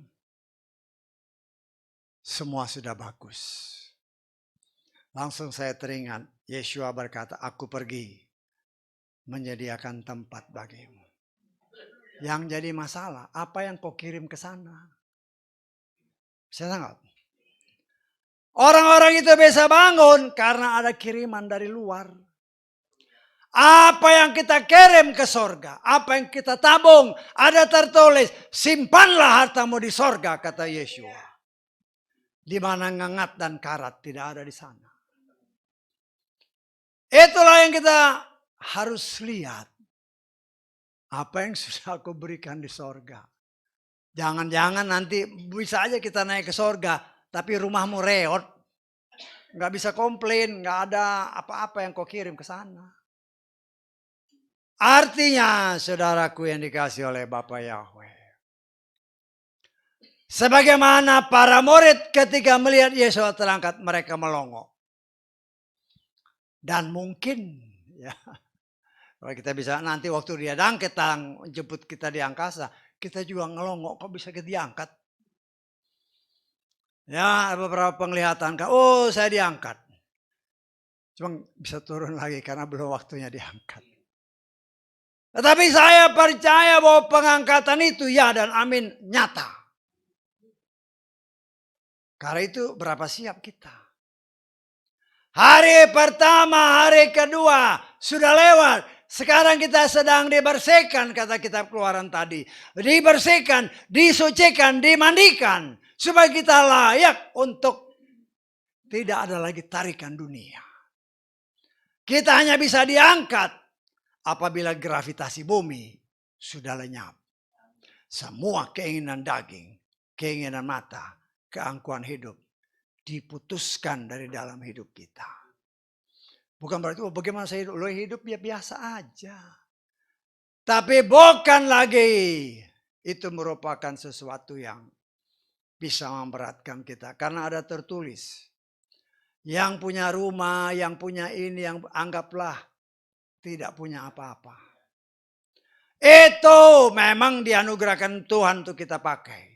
semua sudah bagus. Langsung saya teringat, Yeshua berkata, aku pergi menyediakan tempat bagimu. Yang jadi masalah, apa yang kau kirim ke sana? Saya sangat. Orang-orang itu bisa bangun karena ada kiriman dari luar. Apa yang kita kirim ke sorga, apa yang kita tabung, ada tertulis, simpanlah hartamu di sorga, kata Yeshua. Di mana ngengat dan karat tidak ada di sana. Itulah yang kita harus lihat. Apa yang sudah aku berikan di sorga. Jangan-jangan nanti bisa aja kita naik ke sorga, tapi rumahmu reot. Nggak bisa komplain, nggak ada apa-apa yang kau kirim ke sana. Artinya, saudaraku yang dikasih oleh Bapa Yahweh. Sebagaimana para murid ketika melihat Yesus terangkat, mereka melongo. Dan mungkin, ya, kalau kita bisa nanti waktu dia angkat jemput kita di angkasa, kita juga ngelongo, kok bisa diangkat? Ya, beberapa penglihatan, oh saya diangkat. Cuma bisa turun lagi karena belum waktunya diangkat. Tetapi saya percaya bahwa pengangkatan itu ya dan amin nyata. Karena itu berapa siap kita? Hari pertama, hari kedua sudah lewat. Sekarang kita sedang dibersihkan, kata kitab Keluaran tadi. Dibersihkan, disucikan, dimandikan. Supaya kita layak untuk tidak ada lagi tarikan dunia. Kita hanya bisa diangkat apabila gravitasi bumi sudah lenyap. Semua keinginan daging, keinginan mata, keangkuhan hidup diputuskan dari dalam hidup kita. Bukan berarti bagaimana saya hidup, lo hidup ya biasa aja. Tapi bukan lagi itu merupakan sesuatu yang bisa memberatkan kita. Karena ada tertulis, yang punya rumah, yang punya ini, yang anggaplah tidak punya apa-apa. Itu memang dianugerahkan Tuhan untuk kita pakai.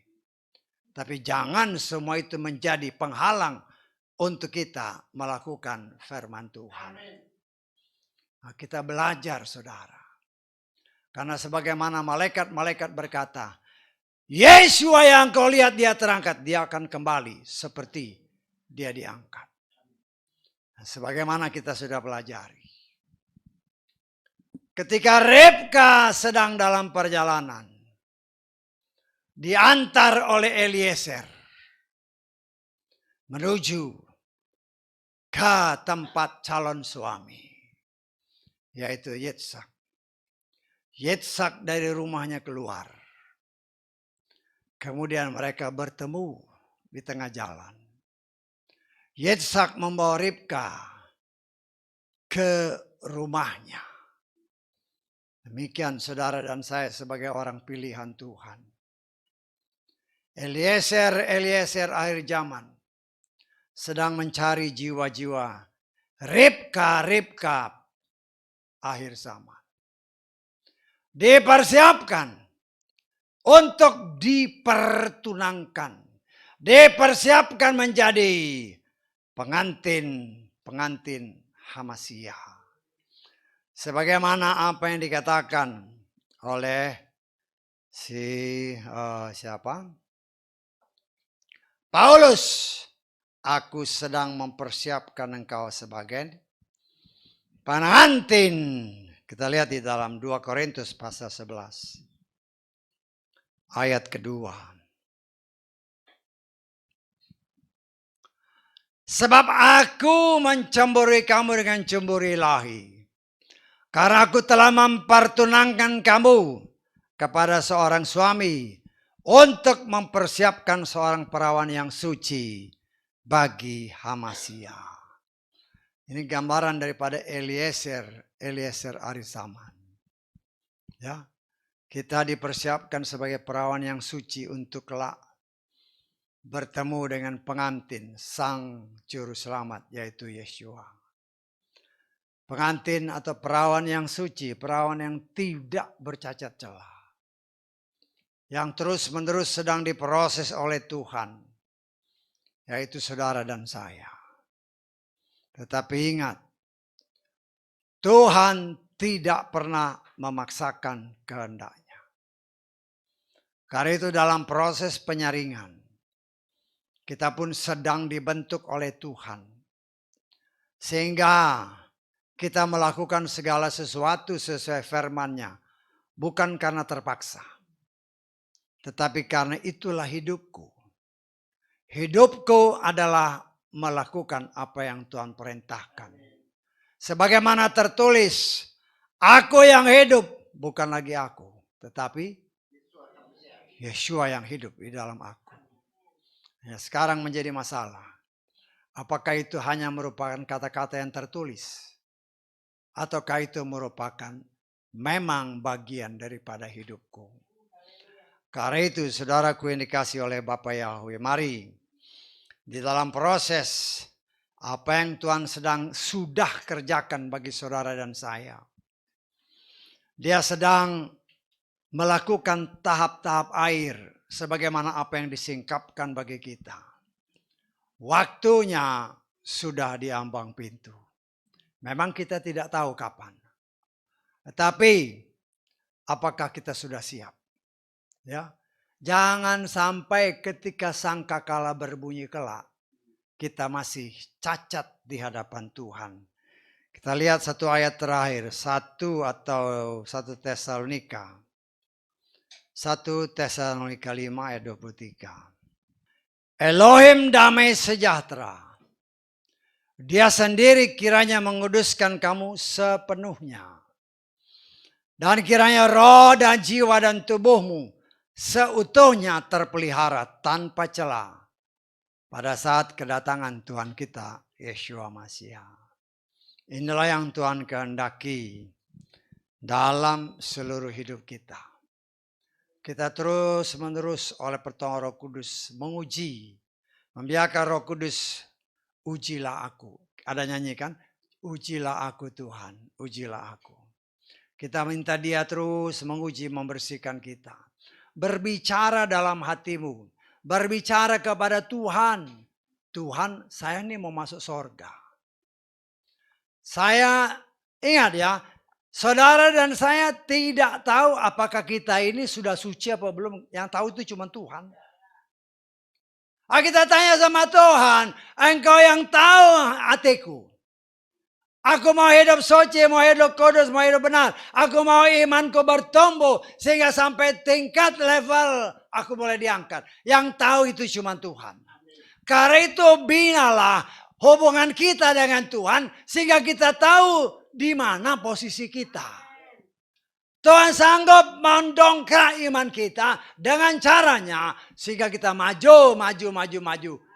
Tapi jangan semua itu menjadi penghalang untuk kita melakukan firman Tuhan. Nah, kita belajar, saudara. Karena sebagaimana malaikat-malaikat berkata, Yesus yang kau lihat dia terangkat, dia akan kembali seperti dia diangkat. Nah, sebagaimana kita sudah pelajari. Ketika Ribka sedang dalam perjalanan, diantar oleh Eliezer menuju ke tempat calon suami, yaitu Yitzhak. Yitzhak dari rumahnya keluar. Kemudian mereka bertemu di tengah jalan. Yitzhak membawa Ribka ke rumahnya. Demikian saudara dan saya sebagai orang pilihan Tuhan. Eliezer akhir zaman sedang mencari jiwa-jiwa Ribka akhir zaman. Dipersiapkan untuk dipertunangkan. Dipersiapkan menjadi pengantin Hamasiah. Sebagaimana apa yang dikatakan oleh siapa? Paulus, aku sedang mempersiapkan engkau sebagai pengantin Kita lihat di dalam 2 Korintus pasal 11. Ayat kedua. Sebab aku mencemburi kamu dengan cemburu ilahi. Karena aku telah mempertunangkan kamu kepada seorang suami untuk mempersiapkan seorang perawan yang suci bagi Hamasia. Ini gambaran daripada Eliezer Arisaman. Ya, kita dipersiapkan sebagai perawan yang suci untuk kelak bertemu dengan pengantin sang juru selamat, yaitu Yeshua. Pengantin atau perawan yang suci, perawan yang tidak bercacat celah, yang terus-menerus sedang diproses oleh Tuhan, yaitu saudara dan saya. Tetapi ingat, Tuhan tidak pernah memaksakan kehendaknya. Karena itu dalam proses penyaringan, kita pun sedang dibentuk oleh Tuhan. Sehingga kita melakukan segala sesuatu sesuai firman-Nya. Bukan karena terpaksa. Tetapi karena itulah hidupku. Hidupku adalah melakukan apa yang Tuhan perintahkan. Sebagaimana tertulis, aku yang hidup, bukan lagi aku. Tetapi Yeshua yang hidup di dalam aku. Ya, sekarang menjadi masalah. Apakah itu hanya merupakan kata-kata yang tertulis? Ataukah itu merupakan memang bagian daripada hidupku? Karena itu saudaraku yang dikasih oleh Bapa Yahweh, mari di dalam proses apa yang Tuhan sudah kerjakan bagi saudara dan saya. Dia sedang melakukan tahap-tahap air sebagaimana apa yang disingkapkan bagi kita. Waktunya sudah di ambang pintu. Memang kita tidak tahu kapan. Tetapi apakah kita sudah siap? Ya. Jangan sampai ketika sangkakala berbunyi kelak, kita masih cacat di hadapan Tuhan. Kita lihat satu ayat terakhir, 1 Tesalonika. 1 Tesalonika 5 ayat 23. Elohim damai sejahtera, Dia sendiri kiranya menguduskan kamu sepenuhnya. Dan kiranya roh dan jiwa dan tubuhmu seutuhnya terpelihara tanpa celah pada saat kedatangan Tuhan kita, Yeshua Masiah. Inilah yang Tuhan kehendaki dalam seluruh hidup kita. Kita terus-menerus oleh pertolongan Roh Kudus menguji, membiarkan Roh Kudus, ujilah aku. Ada nyanyi kan? Ujilah aku Tuhan, ujilah aku. Kita minta Dia terus menguji, membersihkan kita. Berbicara dalam hatimu. Berbicara kepada Tuhan. Tuhan, saya ini mau masuk surga. Saya ingat ya, saudara dan saya tidak tahu apakah kita ini sudah suci apa belum. Yang tahu itu cuma Tuhan. Kita tanya sama Tuhan, Engkau yang tahu hatiku. Aku mau hidup suci, mau hidup kudus, mau hidup benar. Aku mau imanku bertumbuh sehingga sampai tingkat level aku boleh diangkat. Yang tahu itu cuma Tuhan. Karena itu binalah hubungan kita dengan Tuhan sehingga kita tahu di mana posisi kita. Tuhan sanggup mendongkrak iman kita dengan caranya sehingga kita maju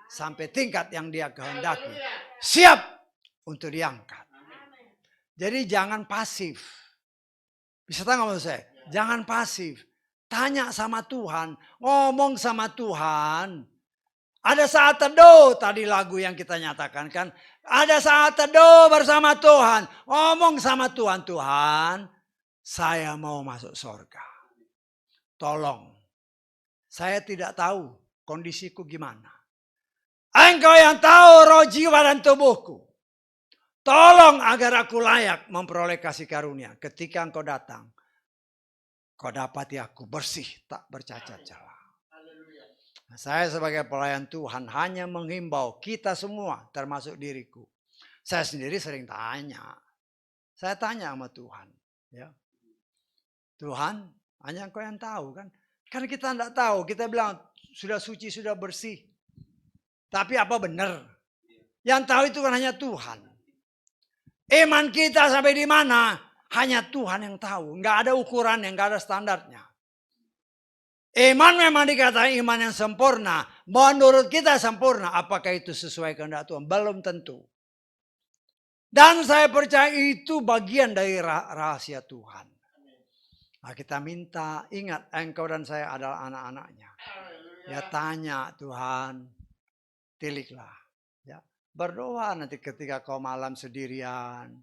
sampai tingkat yang Dia kehendaki. Siap untuk diangkat. Jadi jangan pasif. Bisa tahu nggak maksud saya? Jangan pasif. Tanya sama Tuhan. Ngomong sama Tuhan. Ada saat teduh tadi lagu yang kita nyatakan kan. Ada saat teduh bersama Tuhan. Ngomong sama Tuhan. Tuhan, saya mau masuk surga. Tolong. Saya tidak tahu kondisiku gimana. Engkau yang tahu roh, jiwa, dan tubuhku. Tolong agar aku layak memperoleh kasih karunia. Ketika Engkau datang, Kau dapati aku bersih, tak bercacat celah. Nah, saya sebagai pelayan Tuhan hanya menghimbau kita semua, termasuk diriku. Saya sendiri sering tanya. Saya tanya sama Tuhan. Ya. Tuhan, hanya Engkau yang tahu kan. Karena kita tidak tahu, kita bilang sudah suci, sudah bersih. Tapi apa benar? Yang tahu itu kan hanya Tuhan. Iman kita sampai di mana? Hanya Tuhan yang tahu. Enggak ada ukurannya, enggak ada standarnya. Iman memang dikatakan iman yang sempurna. Menurut kita sempurna. Apakah itu sesuai kehendak Tuhan? Belum tentu. Dan saya percaya itu bagian dari rahasia Tuhan. Nah, kita minta, ingat engkau dan saya adalah anak-anaknya. Ya tanya Tuhan, tiliklah. Ya, berdoa nanti ketika kau malam sendirian.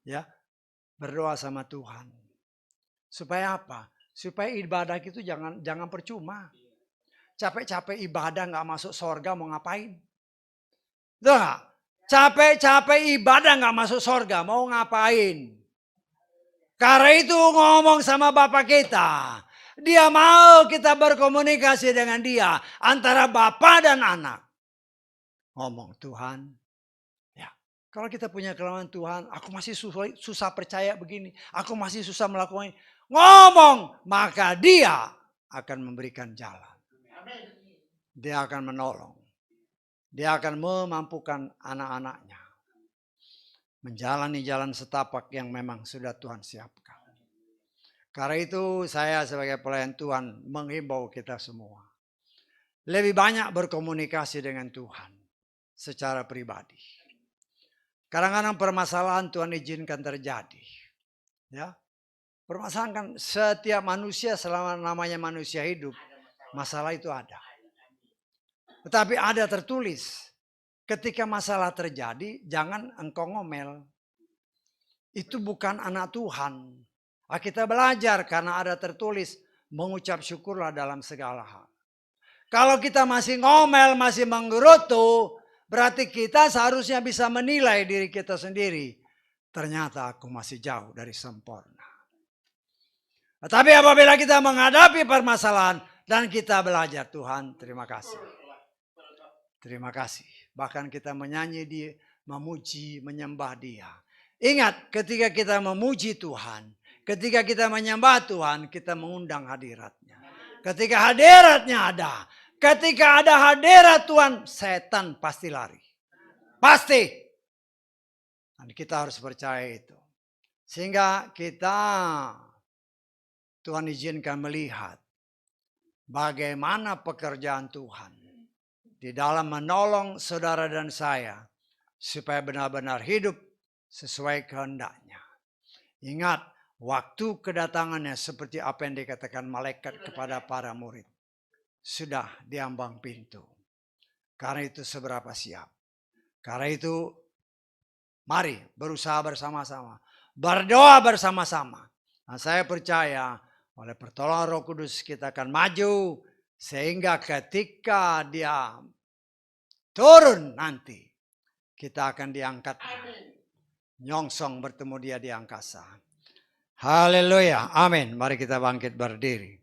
Ya, berdoa sama Tuhan. Supaya apa? Supaya ibadah itu jangan percuma. Capek-capek ibadah nggak masuk sorga mau ngapain? Tuh, capek-capek ibadah nggak masuk sorga mau ngapain? Karena itu ngomong sama Bapak kita. Dia mau kita berkomunikasi dengan dia. Antara Bapak dan anak. Ngomong Tuhan. Ya, kalau kita punya kelemahan Tuhan. Aku masih susah percaya begini. Aku masih susah melakukan ini. Ngomong. Maka dia akan memberikan jalan. Dia akan menolong. Dia akan memampukan anak-anaknya. Menjalani jalan setapak yang memang sudah Tuhan siapkan. Karena itu saya sebagai pelayan Tuhan menghimbau kita semua. Lebih banyak berkomunikasi dengan Tuhan secara pribadi. Kadang-kadang permasalahan Tuhan izinkan terjadi. Ya, permasalahan kan setiap manusia selama namanya manusia hidup, masalah itu ada. Tetapi ada tertulis. Ketika masalah terjadi, jangan engkau ngomel. Itu bukan anak Tuhan. Kita belajar karena ada tertulis, mengucap syukurlah dalam segala hal. Kalau kita masih ngomel, masih menggerutu, berarti kita seharusnya bisa menilai diri kita sendiri. Ternyata aku masih jauh dari sempurna. Tetapi apabila kita menghadapi permasalahan dan kita belajar, Tuhan terima kasih. Terima kasih. Bahkan kita menyanyi dia, memuji, menyembah dia. Ingat ketika kita memuji Tuhan, ketika kita menyembah Tuhan, kita mengundang hadiratnya. Ketika hadiratnya ada, ketika ada hadirat Tuhan, setan pasti lari. Pasti. Dan kita harus percaya itu. Sehingga kita, Tuhan izinkan melihat bagaimana pekerjaan Tuhan di dalam menolong saudara dan saya supaya benar-benar hidup sesuai kehendaknya. Ingat, waktu kedatangannya seperti apa yang dikatakan malaikat kepada para murid. Sudah di ambang pintu. Karena itu seberapa siap. Karena itu mari berusaha bersama-sama. Berdoa bersama-sama. Nah, saya percaya oleh pertolongan Roh Kudus kita akan maju. Sehingga ketika dia turun nanti. Kita akan diangkat. Nyongsong bertemu dia di angkasa. Haleluya. Amin. Mari kita bangkit berdiri.